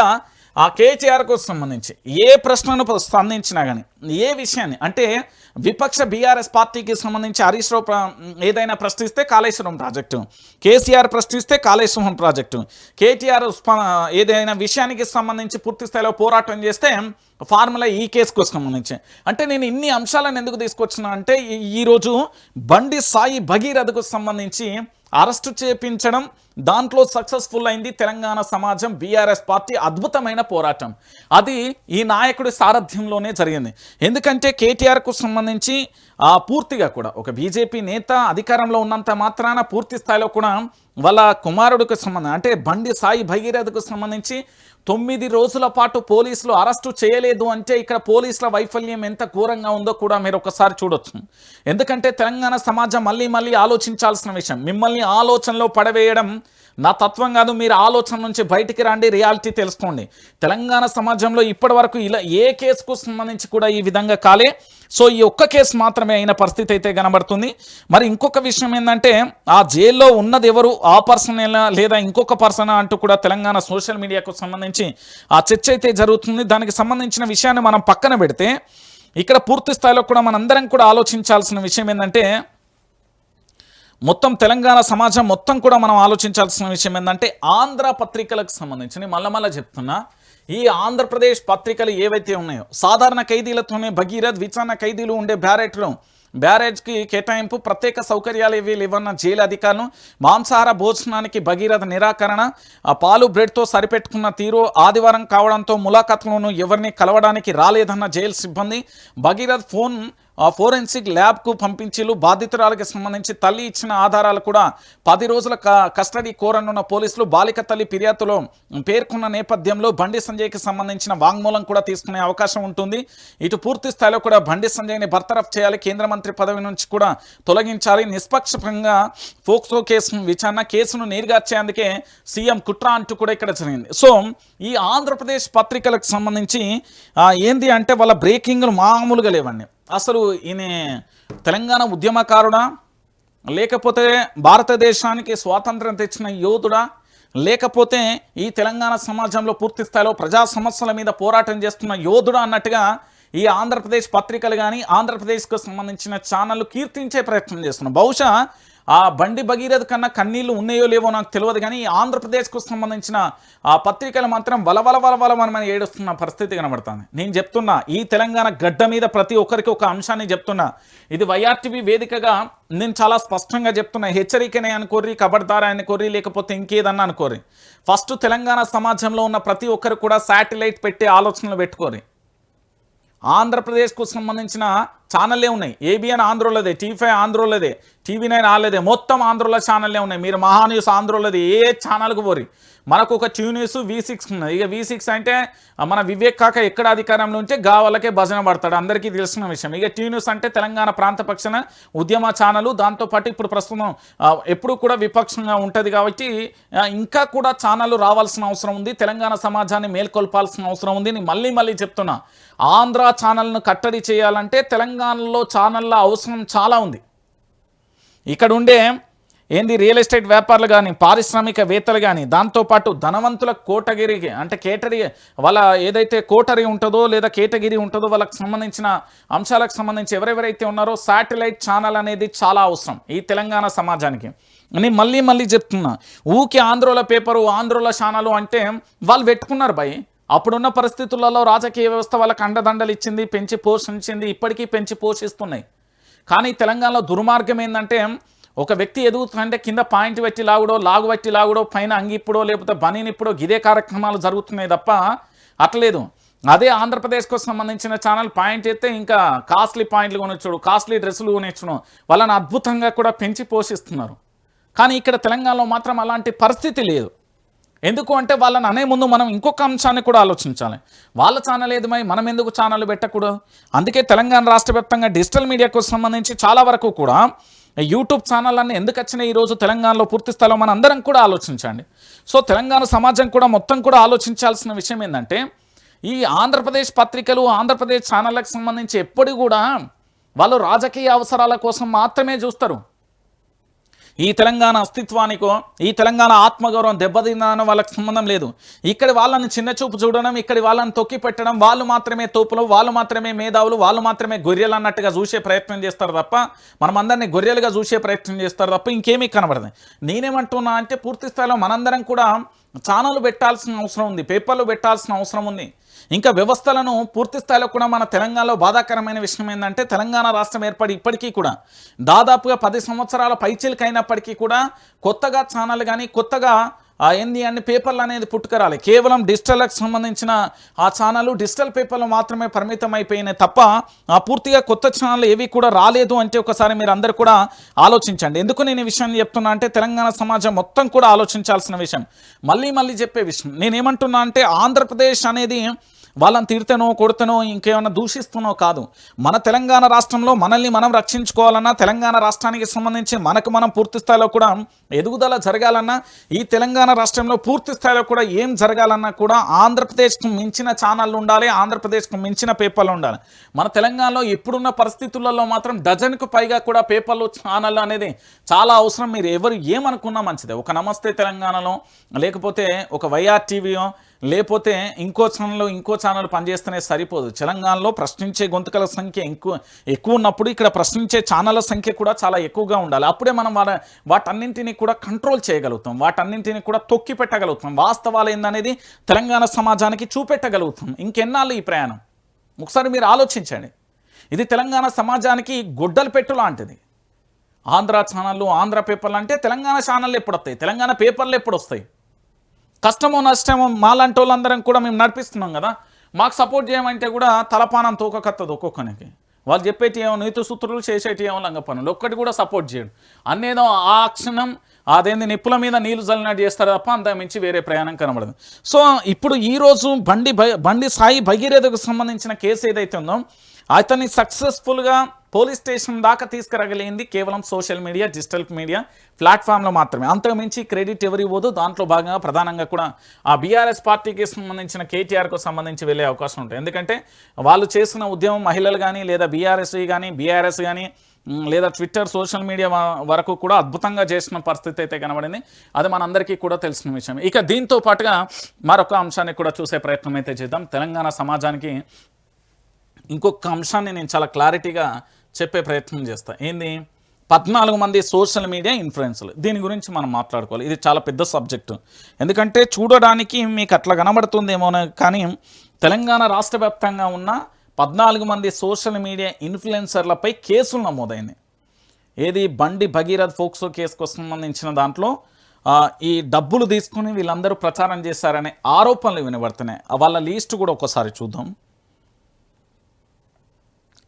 ఆ కేటీఆర్కు సంబంధించి ఏ ప్రశ్నను స్పందించినా కానీ, ఏ విషయాన్ని అంటే విపక్ష బీఆర్ఎస్ పార్టీకి సంబంధించి హరీష్ రావు ఏదైనా ప్రశ్నిస్తే కాళేశ్వరం ప్రాజెక్టు, కేసీఆర్ ప్రశ్నిస్తే కాళేశ్వరం ప్రాజెక్టు, కేటీఆర్ ఏదైనా విషయానికి సంబంధించి పూర్తి స్థాయిలో పోరాటం చేస్తే ఫార్ములా ఈ కేసుకు సంబంధించి. అంటే నేను ఇన్ని అంశాలను ఎందుకు తీసుకొచ్చినా అంటే ఈరోజు బండి సాయి భగీరథకు సంబంధించి అరెస్టు చేపించడం, దాంట్లో సక్సెస్ఫుల్ అయింది తెలంగాణ సమాజం, బీఆర్ఎస్ పార్టీ అద్భుతమైన పోరాటం. అది ఈ నాయకుడి సారథ్యంలోనే జరిగింది. ఎందుకంటే కేటీఆర్కు సంబంధించి పూర్తిగా కూడా ఒక బీజేపీ నేత అధికారంలో ఉన్నంత మాత్రాన పూర్తి స్థాయిలో కూడా వాళ్ళ కుమారుడికి సంబంధం అంటే బండి సాయి భగీరథకు సంబంధించి 9 రోజుల పాటు పోలీసులు అరెస్టు చేయలేదు అంటే ఇక్కడ పోలీసుల వైఫల్యం ఎంత ఘోరంగా ఉందో కూడా మీరు ఒకసారి చూడొచ్చు. ఎందుకంటే తెలంగాణ సమాజం మళ్ళీ ఆలోచించాల్సిన విషయం, మిమ్మల్ని ఆలోచనలో పడవేయడం నా తత్వం కాదు, మీరు ఆలోచన నుంచి బయటికి రండి, రియాలిటీ తెలుసుకోండి. తెలంగాణ సమాజంలో ఇప్పటి వరకు ఇలా ఏ కేసుకు సంబంధించి కూడా ఈ విధంగా కాలే. సో ఈ ఒక్క కేసు మాత్రమే అయిన పరిస్థితి అయితే కనబడుతుంది. మరి ఇంకొక విషయం ఏంటంటే ఆ జైల్లో ఉన్నది ఎవరు, ఆ పర్సనేనా లేదా ఇంకొక పర్సనా అంటూ కూడా తెలంగాణ సోషల్ మీడియాకు సంబంధించి ఆ చర్చ అయితే జరుగుతుంది. దానికి సంబంధించిన విషయాన్ని మనం పక్కన పెడితే ఇక్కడ పూర్తి స్థాయిలో కూడా మనందరం కూడా ఆలోచించాల్సిన విషయం ఏంటంటే మొత్తం తెలంగాణ సమాజం మొత్తం కూడా మనం ఆలోచించాల్సిన విషయం ఏంటంటే ఆంధ్ర పత్రికలకు సంబంధించి మళ్ళా చెప్తున్నా, ఈ ఆంధ్రప్రదేశ్ పత్రికలు ఏవైతే ఉన్నాయో సాధారణ ఖైదీలతోనే భగీరథ్, విచారణ ఖైదీలు ఉండే బ్యారేజ్కి కేటాయింపు, ప్రత్యేక సౌకర్యాలు ఇవి లేవన్న జైలు అధికారులు, మాంసాహార భోజనానికి భగీరథ నిరాకరణ, పాలు బ్రెడ్తో సరిపెట్టుకున్న తీరు, ఆదివారం కావడంతో ములాఖాతులను ఎవరిని కలవడానికి రాలేదన్న జైలు సిబ్బంది, భగీరథ్ ఫోన్ ఫోరెన్సిక్ ల్యాబ్కు పంపించిలు. బాధితురాలకు సంబంధించి తల్లి ఇచ్చిన ఆధారాలు కూడా 10 రోజుల కస్టడీ కోరనున్న పోలీసులు. బాలిక తల్లి ఫిర్యాదులో పేర్కొన్న నేపథ్యంలో బండి సంజయ్కి సంబంధించిన వాంగ్మూలం కూడా తీసుకునే అవకాశం ఉంటుంది. ఇటు పూర్తి స్థాయిలో కూడా బండి సంజయ్ని బర్తరఫ్ చేయాలి, కేంద్ర మంత్రి పదవి నుంచి కూడా తొలగించాలి, నిష్పక్షంగా ఫోక్సో కేసును నీరుగార్చేందుకే సీఎం కుట్ర అంటూ కూడా ఇక్కడ జరిగింది. సో ఈ ఆంధ్రప్రదేశ్ పత్రికలకు సంబంధించి ఏంది అంటే వాళ్ళ బ్రేకింగ్లు మామూలుగా లేవండి. అసలు ఈయన తెలంగాణ ఉద్యమకారుడా, లేకపోతే భారతదేశానికి స్వాతంత్రం తెచ్చిన యోధుడా, లేకపోతే ఈ తెలంగాణ సమాజంలో పూర్తి స్థాయిలో ప్రజా సమస్యల మీద పోరాటం చేస్తున్న యోధుడా అన్నట్టుగా ఈ ఆంధ్రప్రదేశ్ పత్రికలు కానీ ఆంధ్రప్రదేశ్కు సంబంధించిన ఛానళ్ళు కీర్తించే ప్రయత్నం చేస్తున్నాం. బహుశా ఆ బండి భగీరథ కన్నా కన్నీళ్లు ఉన్నాయో లేవో నాకు తెలియదు, కానీ ఆంధ్రప్రదేశ్కు సంబంధించిన ఆ పత్రికలు మాత్రం వలవలమని ఏడుస్తున్న పరిస్థితి కనబడుతుంది. నేను చెప్తున్నా, ఈ తెలంగాణ గడ్డ మీద ప్రతి ఒక్కరికి ఒక అంశాన్ని చెప్తున్నా. ఇది వైఆర్టీవీ వేదికగా నేను చాలా స్పష్టంగా చెప్తున్నా. హెచ్చరికనే అనుకోర్రి, కబడ్దారా అనుకోర్రి, లేకపోతే ఇంకేదన్నా అనుకోర్రి. ఫస్ట్ తెలంగాణ సమాజంలో ఉన్న ప్రతి ఒక్కరు కూడా శాటిలైట్ పెట్టే ఆలోచనలు పెట్టుకోరి. ఆంధ్రప్రదేశ్కు సంబంధించిన ఛానళ్ళే ఉన్నాయి. ఏబిఎన్ ఆంధ్రోలదే, టీ5 ఆంధ్రోలదే, టీవీ9 ఆలేదే, మొత్తం ఆంధ్రోల ఛానళ్ళే ఉన్నాయి. మీరు మహాన్యూస్ ఆంధ్రోలది ఏ ఛానల్కు పోరి. మనకు ఒక ట్యూ న్యూస్ V6 ఉన్నది. ఇక V6 అంటే మన వివేక్ కాక ఎక్కడ అధికారంలో ఉంటే వాళ్ళకే భజన పడతాడు, అందరికీ తెలిసిన విషయం. ఇక ట్యూ న్యూస్ అంటే తెలంగాణ ప్రాంత పక్షాన ఉద్యమ ఛానల్. దాంతోపాటు ఇప్పుడు ప్రస్తుతం ఎప్పుడు కూడా విపక్షంగా ఉంటుంది కాబట్టి ఇంకా కూడా ఛానళ్ళు రావాల్సిన అవసరం ఉంది. తెలంగాణ సమాజాన్ని మేల్కొల్పాల్సిన అవసరం ఉంది. నేను మళ్ళీ చెప్తున్నా, ఆంధ్ర ఛానల్ను కట్టడి చేయాలంటే తెలంగాణలో ఛానళ్ళ అవసరం చాలా ఉంది. ఇక్కడ ఉండే ఏంది రియల్ ఎస్టేట్ వ్యాపారులు కానీ, పారిశ్రామికవేత్తలు కానీ, దాంతోపాటు ధనవంతుల కోటగిరికి అంటే కేటరీ వాళ్ళ ఏదైతే కోటరీ ఉంటుందో లేదా కేటగిరీ ఉంటుందో వాళ్ళకి సంబంధించిన అంశాలకు సంబంధించి ఎవరెవరైతే ఉన్నారో శాటిలైట్ ఛానల్ అనేది చాలా అవసరం ఈ తెలంగాణ సమాజానికి. నేను మళ్ళీ చెప్తున్నా, ఊకి ఆంధ్రోల పేపరు, ఆంధ్రోల ఛానల్ అంటే వాళ్ళు పెట్టుకున్నారు భయ్. అప్పుడున్న పరిస్థితులలో రాజకీయ వ్యవస్థ వాళ్ళకి అండదండలు ఇచ్చింది, పెంచి పోషించింది, ఇప్పటికీ పెంచి పోషిస్తున్నాయి. కానీ తెలంగాణలో దుర్మార్గం ఏంటంటే, ఒక వ్యక్తి ఎదుగుతుందంటే కింద పాయింట్ పెట్టి లాగుడో, లాగు పెట్టి లాగుడో, పైన అంగిప్పుడో లేకపోతే బనీనిప్పుడో ఇదే కార్యక్రమాలు జరుగుతున్నాయి తప్ప అట్లేదు. అదే ఆంధ్రప్రదేశ్కు సంబంధించిన ఛానల్ పాయింట్ అయితే ఇంకా కాస్ట్లీ పాయింట్లు కొనొచ్చుడు, కాస్ట్లీ డ్రెస్సులు కొనొచ్చును, వాళ్ళని అద్భుతంగా కూడా పెంచి పోషిస్తున్నారు. కానీ ఇక్కడ తెలంగాణలో మాత్రం అలాంటి పరిస్థితి లేదు. ఎందుకు అంటే వాళ్ళని అనే ముందు మనం ఇంకొక అంశాన్ని కూడా ఆలోచించాలి. వాళ్ళ ఛానల్ ఏదమై మనం ఎందుకు ఛానల్ పెట్టకూడదు? అందుకే తెలంగాణ రాష్ట్ర వ్యాప్తంగా డిజిటల్ మీడియాకు సంబంధించి చాలా వరకు కూడా యూట్యూబ్ ఛానల్ అన్నీ ఎందుకు వచ్చినాయి ఈరోజు తెలంగాణలో పూర్తి స్థాయిలో మన అందరం కూడా ఆలోచించండి. సో తెలంగాణ సమాజం కూడా మొత్తం కూడా ఆలోచించాల్సిన విషయం ఏంటంటే, ఈ ఆంధ్రప్రదేశ్ పత్రికలు, ఆంధ్రప్రదేశ్ ఛానళ్ళకు సంబంధించి ఎప్పుడు కూడా వాళ్ళు రాజకీయ అవసరాల కోసం మాత్రమే చూస్తారు. ఈ తెలంగాణ అస్తిత్వానికో, ఈ తెలంగాణ ఆత్మగౌరవం దెబ్బతిన్నానో వాళ్ళకి సంబంధం లేదు. ఇక్కడి వాళ్ళని చిన్నచూపు చూడడం, ఇక్కడి వాళ్ళని తొక్కి పెట్టడం, వాళ్ళు మాత్రమే తోపులు, వాళ్ళు మాత్రమే మేధావులు, వాళ్ళు మాత్రమే గొర్రెలు అన్నట్టుగా చూసే ప్రయత్నం చేస్తారు తప్ప, మనం అందరినీ గొర్రెలుగా చూసే ప్రయత్నం చేస్తారు తప్ప ఇంకేమీ కనబడదు. నేనేమంటున్నా అంటే, పూర్తి స్థాయిలో మనందరం కూడా ఛానల్ పెట్టాల్సిన అవసరం ఉంది, పేపర్లు పెట్టాల్సిన అవసరం ఉంది. ఇంకా వ్యవస్థలను పూర్తి స్థాయిలో కూడా మన తెలంగాణలో బాధాకరమైన విషయం ఏంటంటే, తెలంగాణ రాష్ట్రం ఏర్పడి ఇప్పటికీ కూడా దాదాపుగా 10 సంవత్సరాల పైచిలకైనప్పటికీ కూడా కొత్తగా ఛానల్ కానీ, కొత్తగా ఏంది అన్ని పేపర్లు అనేది పుట్టుకరాలి. కేవలం డిజిటల్కి సంబంధించిన ఆ ఛానల్, డిజిటల్ పేపర్లు మాత్రమే పరిమితం అయిపోయినాయి తప్ప పూర్తిగా కొత్త ఛానల్ ఏవి కూడా రాలేదు అంటే ఒకసారి మీరు అందరు కూడా ఆలోచించండి. ఎందుకు నేను ఈ విషయాన్ని చెప్తున్నా అంటే, తెలంగాణ సమాజం మొత్తం కూడా ఆలోచించాల్సిన విషయం. మళ్ళీ చెప్పే విషయం నేనేమంటున్నా అంటే, ఆంధ్రప్రదేశ్ అనేది వాళ్ళని తిడతానో కొడతానో ఇంకేమైనా దూషిస్తానో కాదు. మన తెలంగాణ రాష్ట్రంలో మనల్ని మనం రక్షించుకోవాలన్నా, తెలంగాణ రాష్ట్రానికి సంబంధించి మనకు మనం పూర్తి స్థాయిలో కూడా ఎదుగుదల జరగాలన్నా, ఈ తెలంగాణ రాష్ట్రంలో పూర్తి స్థాయిలో కూడా ఏం జరగాలన్నా కూడా ఆంధ్రప్రదేశ్కు మించిన ఛానళ్ళు ఉండాలి, ఆంధ్రప్రదేశ్కు మించిన పేపర్లు ఉండాలి. మన తెలంగాణలో ఇప్పుడున్న పరిస్థితులలో మాత్రం డజన్కు పైగా కూడా పేపర్లు, ఛానళ్ళు అనేది చాలా అవసరం. మీరు ఎవరు ఏమనుకున్నా మంచిదే. ఒక నమస్తే తెలంగాణలో, లేకపోతే ఒక వైఆర్టీవీయో, లేకపోతే ఇంకో ఛానల్ పనిచేస్తేనే సరిపోదు. తెలంగాణలో ప్రశ్నించే గొంతుకల సంఖ్య ఎక్కువ ఉన్నప్పుడు ఇక్కడ ప్రశ్నించే ఛానళ్ళ సంఖ్య కూడా చాలా ఎక్కువగా ఉండాలి. అప్పుడే మనం వాటన్నింటినీ కూడా కంట్రోల్ చేయగలుగుతాం, వాటన్నింటినీ కూడా తొక్కి పెట్టగలుగుతాం, వాస్తవాలు ఏందనేది తెలంగాణ సమాజానికి చూపెట్టగలుగుతాం. ఇంకెన్నాళ్ళు ఈ ప్రయాణం? ఒకసారి మీరు ఆలోచించండి. ఇది తెలంగాణ సమాజానికి గొడ్డలు పెట్టు లాంటిది. ఆంధ్ర ఛానళ్ళు, ఆంధ్ర పేపర్లు అంటే తెలంగాణ ఛానళ్ళు ఎప్పుడు వస్తాయి, తెలంగాణ పేపర్లు ఎప్పుడు వస్తాయి? కష్టమో నష్టమో మాలాంటి వాళ్ళందరం కూడా మేము నడిపిస్తున్నాం కదా, మాకు సపోర్ట్ చేయమంటే కూడా తలపానం తోకకత్తది ఒక్కొక్కరికి. వాళ్ళు చెప్పేటి ఏమో నీతి సూత్రులు, చేసేటి ఏమో లంగ పనులు, ఒక్కటి కూడా సపోర్ట్ చేయడు. అన్నేదో ఆ క్షణం అదేంది నిప్పుల మీద నీళ్లు చల్లినట్టు చేస్తారు తప్ప అంత మించి వేరే ప్రయాణం కనబడదు. సో ఇప్పుడు ఈరోజు బండి సాయి భగీరథకు సంబంధించిన కేసు ఏదైతే ఉందో అతన్ని సక్సెస్ఫుల్గా పోలీస్ స్టేషన్ దాకా తీసుకురాగలిగింది కేవలం సోషల్ మీడియా, డిజిటల్ మీడియా ప్లాట్ఫామ్లో మాత్రమే. అంతకుమించి క్రెడిట్ ఎవరు ఇవ్వదు. దాంట్లో భాగంగా ప్రధానంగా కూడా ఆ బీఆర్ఎస్ పార్టీకి సంబంధించిన కేటీఆర్కు సంబంధించి వెళ్ళే అవకాశం ఉంటుంది. ఎందుకంటే వాళ్ళు చేసిన ఉద్యమం మహిళలు కానీ లేదా బీఆర్ఎస్ కానీ లేదా ట్విట్టర్ సోషల్ మీడియా వరకు కూడా అద్భుతంగా చేసిన పరిస్థితి అయితే కనబడింది. అది మనందరికీ కూడా తెలిసిన విషయం. ఇక దీంతో పాటుగా మరొక అంశాన్ని కూడా చూసే ప్రయత్నం అయితే చేద్దాం. తెలంగాణ సమాజానికి ఇంకొక అంశాన్ని నేను చాలా క్లారిటీగా చెప్పే ప్రయత్నం చేస్తా. ఏంది 14 మంది సోషల్ మీడియా ఇన్ఫ్లుయెన్సర్లు, దీని గురించి మనం మాట్లాడుకోవాలి. ఇది చాలా పెద్ద సబ్జెక్టు. ఎందుకంటే చూడడానికి మీకు అట్లా కనబడుతుందేమో కానీ తెలంగాణ రాష్ట్ర వ్యాప్తంగా ఉన్న 14 మంది సోషల్ మీడియా ఇన్ఫ్లుయెన్సర్లపై కేసులు నమోదైంది. ఏది బండి భగీరథ్ ఫోక్సో కేసుకు సంబంధించిన దాంట్లో ఈ డబ్బులు తీసుకుని వీళ్ళందరూ ప్రచారం చేశారనే ఆరోపణలు వినబడుతున్నాయి. వాళ్ళ లిస్టు కూడా ఒకసారి చూద్దాం.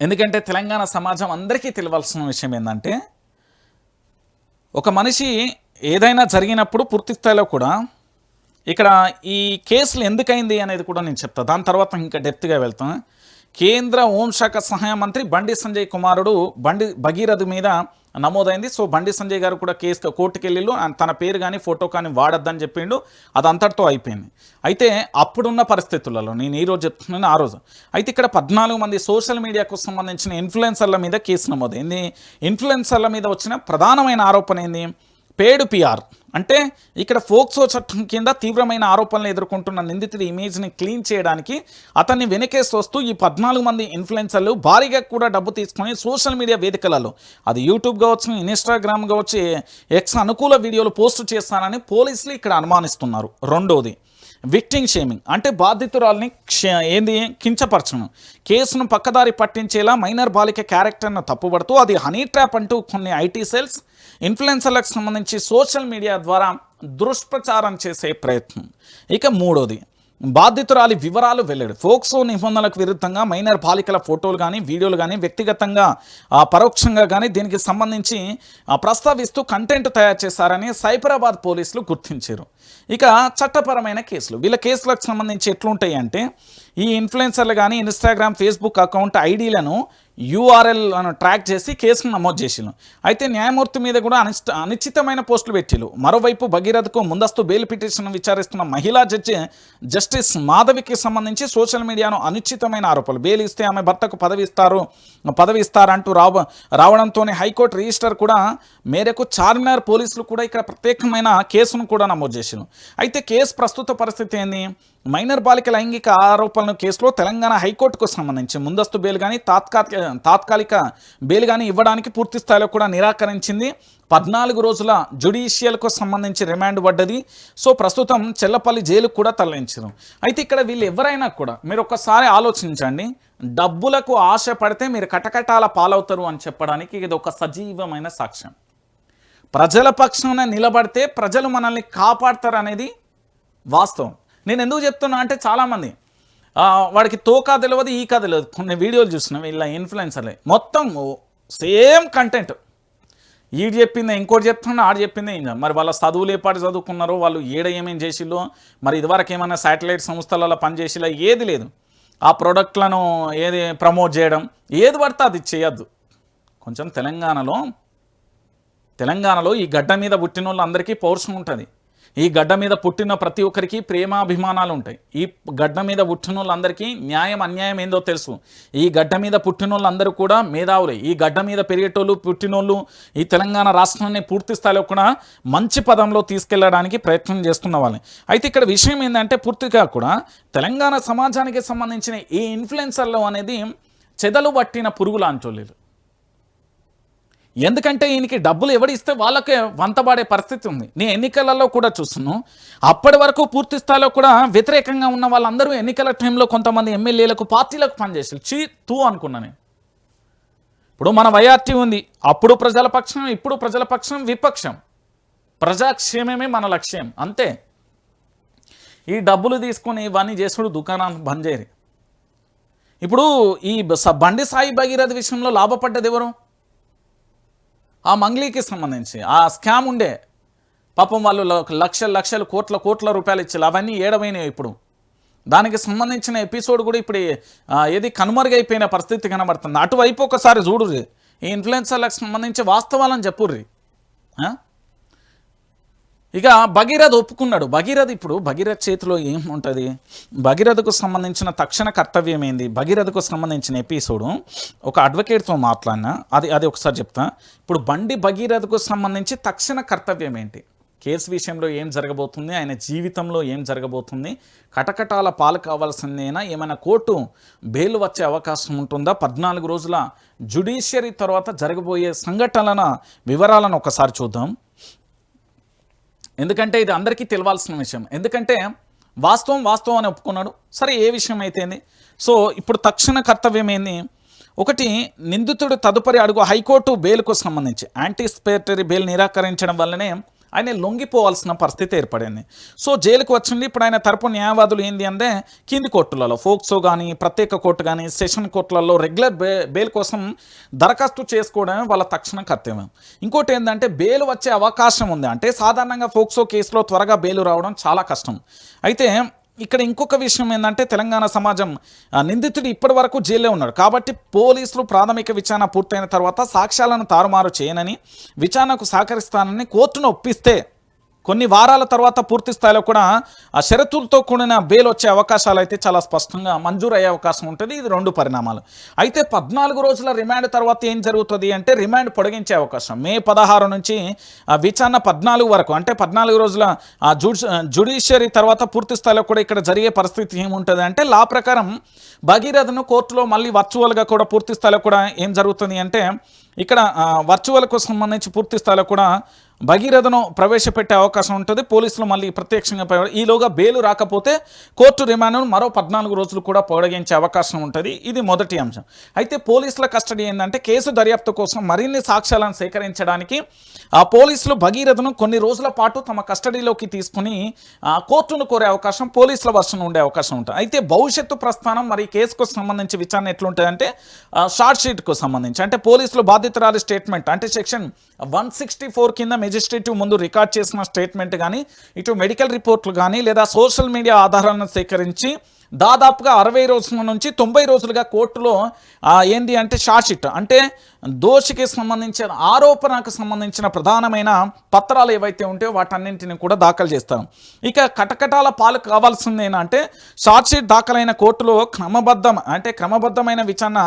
ఎందుకంటే తెలంగాణ సమాజం అందరికీ తెలియాల్సిన విషయం ఏంటంటే ఒక మనిషి ఏదైనా జరిగినప్పుడు పూర్తి స్థాయిలో కూడా ఇక్కడ ఈ కేసులు ఎందుకైంది అనేది కూడా నేను చెప్తాను. దాని తర్వాత ఇంకా డెప్త్గా వెళ్తాను. కేంద్ర హోంశాఖ సహాయ మంత్రి బండి సంజయ్ కుమారుడు బండి భగీరథ్ మీద నమోదైంది. సో బండి సంజయ్ గారు కూడా కేసు కోర్టుకు వెళ్ళిళ్ళు, తన పేరు కానీ ఫోటో కానీ వాడద్దని చెప్పిండు. అది అంతటితో అయిపోయింది. అయితే అప్పుడున్న పరిస్థితులలో నేను ఈరోజు చెప్తున్నాను, ఆ రోజు అయితే ఇక్కడ 14 మంది సోషల్ మీడియాకు సంబంధించిన ఇన్ఫ్లుయెన్సర్ల మీద కేసు నమోదైంది. ఇన్ఫ్లుయెన్సర్ల మీద వచ్చిన ప్రధానమైన ఆరోపణ ఏంది? పేడ్ పిఆర్. అంటే ఇక్కడ ఫోక్సో చట్టం కింద తీవ్రమైన ఆరోపణలు ఎదుర్కొంటున్న నిందితుడి ఇమేజ్ని క్లీన్ చేయడానికి అతన్ని వెనకేసి వస్తూ ఈ 14 మంది ఇన్ఫ్లుయెన్సర్లు భారీగా కూడా డబ్బు తీసుకొని సోషల్ మీడియా వేదికలలో, అది యూట్యూబ్ కావచ్చు, ఇన్స్టాగ్రామ్ కావచ్చు, ఎక్స్ అనుకూల వీడియోలు పోస్ట్ చేస్తానని పోలీసులు ఇక్కడ అనుమానిస్తున్నారు. రెండోది విక్టిమ్ షేమింగ్. అంటే బాధితురాల్ని కించపరచడం, కేసును పక్కదారి పట్టించేలా మైనర్ బాలిక క్యారెక్టర్ను తప్పుపడుతూ అది హనీ ట్రాప్ అంటూ కొన్ని ఐటీ సెల్స్ ఇన్ఫ్లుయెన్సర్లకు సంబంధించి సోషల్ మీడియా ద్వారా దుష్ప్రచారం చేసే ప్రయత్నం. ఇక మూడోది బాధితురాలి వివరాలు వెల్లడి. ఫోక్సో నిబంధనలకు విరుద్ధంగా మైనర్ బాలికల ఫోటోలు కానీ వీడియోలు కానీ వ్యక్తిగతంగా పరోక్షంగా కానీ దీనికి సంబంధించి ప్రస్తావిస్తూ కంటెంట్ తయారు చేశారని సైబరాబాద్ పోలీసులు గుర్తించారు. ఇక చట్టపరమైన కేసులు, వీళ్ళ కేసులకు సంబంధించి ఎట్లుంటాయి అంటే ఈ ఇన్ఫ్లుయెన్సర్లు కానీ ఇన్స్టాగ్రామ్, ఫేస్బుక్ అకౌంట్ ఐడీలను యూఆర్ఎల్ను ట్రాక్ చేసి కేసును నమోదు చేసిను. అయితే న్యాయమూర్తి మీద కూడా అనిశ్చితమైన పోస్టులు పెట్టిలు. మరోవైపు భగీరథకు ముందస్తు బెయిల్ పిటిషన్ విచారిస్తున్న మహిళా జడ్జి జస్టిస్ మాధవికి సంబంధించి సోషల్ మీడియాను అనిశ్చితమైన ఆరోపణలు, బెయిల్ ఇస్తే ఆమె భర్తకు పదవి ఇస్తారంటూ రావడంతోనే హైకోర్టు రిజిస్టర్ కూడా మేరకు చార్మినార్ పోలీసులు కూడా ఇక్కడ ప్రత్యేకమైన కేసును కూడా నమోదు చేసిను. అయితే కేసు ప్రస్తుత పరిస్థితి ఏంది? మైనర్ బాలిక లైంగిక ఆరోపణల కేసులో తెలంగాణ హైకోర్టుకు సంబంధించి ముందస్తు బెయిల్ కానీ తాత్కాలిక బెయిల్ కానీ ఇవ్వడానికి పూర్తి స్థాయిలో కూడా నిరాకరించింది. 14 రోజుల జ్యుడిషియల్కు సంబంధించి రిమాండ్ పడ్డది. సో ప్రస్తుతం చెల్లపల్లి జైలుకు కూడా తరలించారు. అయితే ఇక్కడ వీళ్ళు ఎవరైనా కూడా మీరు ఒక్కసారి ఆలోచించండి, డబ్బులకు ఆశ పడితే మీరు కటకటాల పాలవుతారు అని చెప్పడానికి ఇది ఒక సజీవమైన సాక్ష్యం. ప్రజల పక్షాన నిలబడితే ప్రజలు మనల్ని కాపాడతారు అనేది వాస్తవం. నేను ఎందుకు చెప్తున్నా అంటే చాలామంది వాడికి తోకా తెలియదు, ఈ కథ తెలియదు. కొన్ని వీడియోలు చూస్తున్నాం వీళ్ళ ఇన్ఫ్లుయెన్సర్లే, మొత్తం సేమ్ కంటెంట్. ఈడు చెప్పిందే ఇంకోటి చెప్తున్నా, ఆడు చెప్పిందే ఇంకా. మరి వాళ్ళ చదువులు ఏపాటి చదువుకున్నారో, వాళ్ళు ఏమేం చేసిల్లో, మరి ఇదివరకు ఏమైనా శాటిలైట్ సంస్థలలో పనిచేసిలా, ఏది లేదు. ఆ ప్రోడక్ట్లను ఏది ప్రమోట్ చేయడం, ఏది పడితే అది చేయొద్దు. కొంచెం తెలంగాణలో ఈ గడ్డ మీద పుట్టిన వాళ్ళందరికీ పౌరుషం ఉంటుంది. ఈ గడ్డ మీద పుట్టిన ప్రతి ఒక్కరికి ప్రేమాభిమానాలు ఉంటాయి. ఈ గడ్డ మీద పుట్టిన వాళ్ళందరికీ న్యాయం అన్యాయం ఏందో తెలుసు. ఈ గడ్డ మీద పుట్టిన వాళ్ళందరూ కూడా మేధావులే. ఈ గడ్డ మీద పెరిగేటోళ్ళు పుట్టినోళ్ళు ఈ తెలంగాణ రాష్ట్రాన్ని పూర్తి స్థాయిలో కూడా మంచి పదంలో తీసుకెళ్లడానికి ప్రయత్నం చేస్తున్న వాళ్ళని. అయితే ఇక్కడ విషయం ఏంటంటే పూర్తిగా కూడా తెలంగాణ సమాజానికి సంబంధించిన ఈ ఇన్ఫ్లుయెన్సర్లు అనేది చెదలు పట్టిన పురుగు లాంటోళ్ళు. ఎందుకంటే ఈయనకి డబ్బులు ఎవడిస్తే వాళ్ళకే వంతబాడే పరిస్థితి ఉంది. నేను ఎన్నికలలో కూడా చూస్తున్నాను. అప్పటి వరకు పూర్తి స్థాయిలో కూడా వ్యతిరేకంగా ఉన్న వాళ్ళందరూ ఎన్నికల టైంలో కొంతమంది ఎమ్మెల్యేలకు పార్టీలకు పనిచేసారు. తూ అనుకున్నాను. ఇప్పుడు మన వైఆర్టీ ఉంది, అప్పుడు ప్రజల పక్షం, ఇప్పుడు ప్రజల పక్షం, విపక్షం. ప్రజాక్షేమమే మన లక్ష్యం, అంతే. ఈ డబ్బులు తీసుకొని ఇవన్నీ చేసుడు దుకాణాన్ని బంద్ చేయరు. ఇప్పుడు ఈ బండి సాయి భగీరథ విషయంలో లాభపడ్డది ఎవరు? ఆ మంగ్లీకి సంబంధించి ఆ స్కామ్ ఉండే, పాపం వాళ్ళు లక్షల లక్షలు కోట్ల కోట్ల రూపాయలు ఇచ్చారు, అవన్నీ ఏడమైనాయి ఇప్పుడు. దానికి సంబంధించిన ఎపిసోడ్ కూడా ఇప్పుడు ఏది కనుమరుగైపోయిన పరిస్థితి కనబడుతుంది. అటువైపు ఒకసారి చూడుర్రి, ఈ ఇన్ఫ్లుయెన్సర్లకు సంబంధించి వాస్తవాలను చెప్పుర్రి. ఇక భగీరథ్ ఒప్పుకున్నాడు. ఇప్పుడు భగీరథ్ చేతిలో ఏముంటుంది, భగీరథకు సంబంధించిన తక్షణ కర్తవ్యం ఏంది, భగీరథకు సంబంధించిన ఎపిసోడు ఒక అడ్వకేట్తో మాట్లాడినా, అది ఒకసారి చెప్తా. ఇప్పుడు భగీరథకు సంబంధించి తక్షణ కర్తవ్యం ఏంటి, కేసు విషయంలో ఏం జరగబోతుంది, ఆయన జీవితంలో ఏం జరగబోతుంది, కటకటాల పాలు కావాల్సిందేనా, ఏమైనా కోర్టు బెయిల్ వచ్చే అవకాశం ఉంటుందా, 14 రోజుల జ్యుడిషియరీ తర్వాత జరగబోయే సంఘటనల వివరాలను ఒకసారి చూద్దాం. ఎందుకంటే ఇది అందరికీ తెలవాల్సిన విషయం. ఎందుకంటే వాస్తవం అని ఒప్పుకున్నాడు. సరే, ఏ విషయం అయితేంది. సో ఇప్పుడు తక్షణ కర్తవ్యం ఏంది, ఒకటి, నిందితుడు తదుపరి అడుగు హైకోర్టు బెయిల్కు సంబంధించి యాంటిసిపేటరీ బెయిల్ నిరాకరించడం వల్లనే ఆయన లొంగిపోవాల్సిన పరిస్థితి ఏర్పడింది. సో జైలుకు వచ్చింది. ఇప్పుడు ఆయన తరపు న్యాయవాదులు ఏంది అంటే కింది కోర్టులలో, ఫోక్సో కానీ, ప్రత్యేక కోర్టు కానీ, సెషన్ కోర్టులలో రెగ్యులర్ బెయిల్ కోసం దరఖాస్తు చేసుకోవడమే వాళ్ళ తక్షణ కర్తవ్యం. ఇంకోటి ఏంటంటే బెయిల్ వచ్చే అవకాశం ఉంది. అంటే సాధారణంగా ఫోక్సో కేసులో త్వరగా బెయిల్ రావడం చాలా కష్టం. అయితే ఇక్కడ ఇంకొక విషయం ఏంటంటే తెలంగాణ సమాజం, నిందితుడు ఇప్పటి వరకు జైల్లో ఉన్నాడు కాబట్టి పోలీసులు ప్రాథమిక విచారణ పూర్తయిన తర్వాత సాక్ష్యాలను తారుమారు చేయనని, విచారణకు సహకరిస్తానని కోర్టును ఒప్పిస్తే కొన్ని వారాల తర్వాత పూర్తి స్థాయిలో కూడా ఆ షరతులతో కూడిన బెయిల్ వచ్చే అవకాశాలు అయితే చాలా స్పష్టంగా మంజూరు అయ్యే అవకాశం ఉంటుంది. ఇది 2 పరిణామాలు. అయితే 14 రోజుల రిమాండ్ తర్వాత ఏం జరుగుతుంది అంటే రిమాండ్ పొడిగించే అవకాశం. మే 16 నుంచి విచారణ 14 వరకు, అంటే 14 రోజుల జ్యుడిషియరీ తర్వాత పూర్తి స్థాయిలో కూడా ఇక్కడ జరిగే పరిస్థితి ఏముంటుంది అంటే లా ప్రకారం భగీరథను కోర్టులో మళ్ళీ వర్చువల్గా కూడా పూర్తి స్థాయిలో కూడా ఏం జరుగుతుంది అంటే ఇక్కడ వర్చువల్కు సంబంధించి పూర్తి స్థాయిలో కూడా భగీరథను ప్రవేశపెట్టే అవకాశం ఉంటుంది. పోలీసులు మళ్ళీ ప్రత్యక్షంగా ఈలోగా బెయిల్ రాకపోతే కోర్టు రిమాండ్ను మరో 14 రోజులు కూడా పొడిగించే అవకాశం ఉంటుంది. ఇది మొదటి అంశం. అయితే పోలీసుల కస్టడీ ఏంటంటే కేసు దర్యాప్తు కోసం మరిన్ని సాక్ష్యాలను సేకరించడానికి ఆ పోలీసులు భగీరథను కొన్ని రోజుల పాటు తమ కస్టడీలోకి తీసుకుని కోర్టును కోరే అవకాశం పోలీసుల వర్షం ఉండే అవకాశం ఉంటుంది. అయితే భవిష్యత్తు ప్రస్థానం మరి కేసుకు సంబంధించి విచారణ ఎట్లుంటుందంటే షార్ట్ షీట్కు సంబంధించి, అంటే పోలీసులు బాధితురాలి స్టేట్మెంట్, అంటే సెక్షన్ 164 కింద మెజిస్ట్రేటివ్ ముందు రికార్డ్ చేసిన స్టేట్మెంట్ కానీ, ఇటు మెడికల్ రిపోర్ట్లు కానీ, లేదా సోషల్ మీడియా ఆధారాలను సేకరించి దాదాపుగా 60 రోజుల నుంచి 90 రోజులుగా కోర్టులో ఏంది అంటే షార్ట్ షీట్, అంటే దోషికి సంబంధించిన ఆరోపణకు సంబంధించిన ప్రధానమైన పత్రాలు ఏవైతే ఉంటాయో వాటన్నింటిని కూడా దాఖలు చేస్తాం. ఇక కటకటాల పాలు కావాల్సిందేనా అంటే షార్ట్ షీట్ దాఖలైన కోర్టులో క్రమబద్ధమైన విచారణ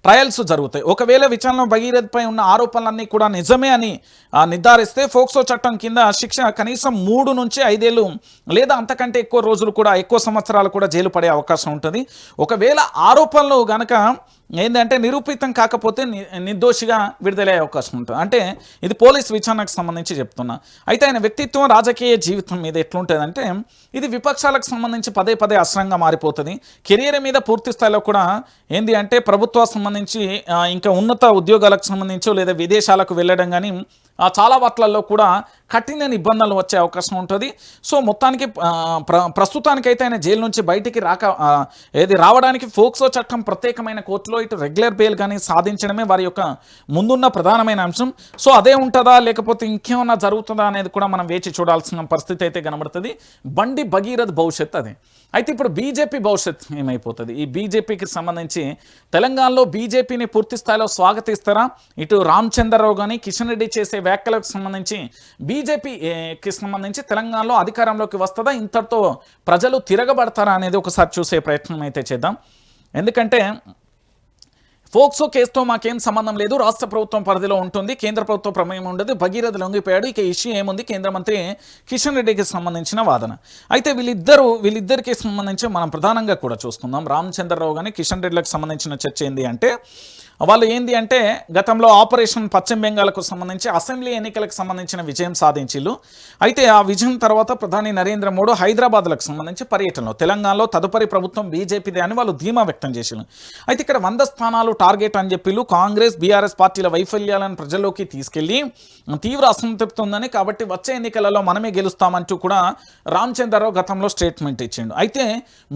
ట్రయల్స్ జరుగుతాయి. ఒకవేళ విచారణ భగీరథపై ఉన్న ఆరోపణలన్నీ కూడా నిజమే అని నిర్ధారిస్తే ఫోక్సో చట్టం కింద శిక్ష కనీసం 3 నుంచి 5 ఏళ్ళు లేదా అంతకంటే ఎక్కువ రోజులు కూడా, ఎక్కువ సంవత్సరాలు కూడా జైలు పడే అవకాశం ఉంటుంది. ఒకవేళ ఆరోపణలు గనక ఏంటంటే నిరూపితం కాకపోతే నిర్దోషిగా విడుదలయ్యే అవకాశం ఉంటుంది. అంటే ఇది పోలీస్ విచారణకు సంబంధించి చెప్తున్నా. అయితే ఆయన వ్యక్తిత్వం, రాజకీయ జీవితం మీద ఎట్లుంటుందంటే ఇది విపక్షాలకు సంబంధించి పదే అస్త్రంగా మారిపోతుంది. కెరియర్ మీద పూర్తి స్థాయిలో కూడా ఏంది అంటే ప్రభుత్వానికి సంబంధించి ఇంకా ఉన్నత ఉద్యోగాలకు సంబంధించో లేదా విదేశాలకు వెళ్ళడం కానీ చాలా వాట్లలో కూడా కఠిన నిబంధనలు వచ్చే అవకాశం ఉంటుంది. సో మొత్తానికి ప్రస్తుతానికైతే ఆయన జైలు నుంచి బయటికి రావడానికి ఫోక్సో చట్టం ప్రత్యేకమైన కోర్టులో ఇటు రెగ్యులర్ బెయిల్ కానీ సాధించడమే వారి యొక్క ముందున్న ప్రధానమైన అంశం. సో అదే ఉంటుందా లేకపోతే ఇంకేమన్నా జరుగుతుందా అనేది కూడా మనం వేచి చూడాల్సిన పరిస్థితి అయితే కనబడుతుంది. భగీరథ్ భవిష్యత్ అదే. అయితే ఇప్పుడు బీజేపీ భవిష్యత్ ఏమైపోతుంది, ఈ బీజేపీకి సంబంధించి తెలంగాణలో బీజేపీని పూర్తి స్థాయిలో స్వాగతిస్తారా, ఇటు రామచంద్రరావు కానీ కిషన్ రెడ్డి చేసే వ్యాఖ్యలకు సంబంధించి బీజేపీకి సంబంధించి తెలంగాణలో అధికారంలోకి వస్తుందా, ఇంతటితో ప్రజలు తిరగబడతారా అనేది ఒకసారి చూసే ప్రయత్నం అయితే చేద్దాం. ఎందుకంటే ఫోక్సో కేసుతో మాకేం సంబంధం లేదు, రాష్ట్ర ప్రభుత్వం పరిధిలో ఉంటుంది, కేంద్ర ప్రభుత్వ ప్రమేయం ఉండదు, భగీరథ లొంగిపోయాడు, ఇక ఇష్యూ ఏముంది, కేంద్ర మంత్రి కిషన్ రెడ్డికి సంబంధించిన వాదన. అయితే వీళ్ళిద్దరికి సంబంధించి మనం ప్రధానంగా కూడా చూసుకుందాం. రామచంద్రరావు కానీ కిషన్ రెడ్డిలకు సంబంధించిన చర్చ ఏంది అంటే వాళ్ళు ఏంది అంటే గతంలో ఆపరేషన్ పశ్చిమ బెంగాల్కు సంబంధించి అసెంబ్లీ ఎన్నికలకు సంబంధించిన విజయం సాధించిల్లు. అయితే ఆ విజయం తర్వాత ప్రధాని నరేంద్ర మోడీ హైదరాబాద్లకు సంబంధించి పర్యటనలో తెలంగాణలో తదుపరి ప్రభుత్వం బీజేపీదే అని వాళ్ళు ధీమా వ్యక్తం చేసిల్లు. అయితే ఇక్కడ 100 స్థానాలు టార్గెట్ అని చెప్పి కాంగ్రెస్ బీఆర్ఎస్ పార్టీల వైఫల్యాలను ప్రజల్లోకి తీసుకెళ్లి తీవ్ర అసంతృప్తి ఉందని, కాబట్టి వచ్చే ఎన్నికలలో మనమే గెలుస్తామంటూ కూడా రామచంద్రరావు గతంలో స్టేట్మెంట్ ఇచ్చిండు. అయితే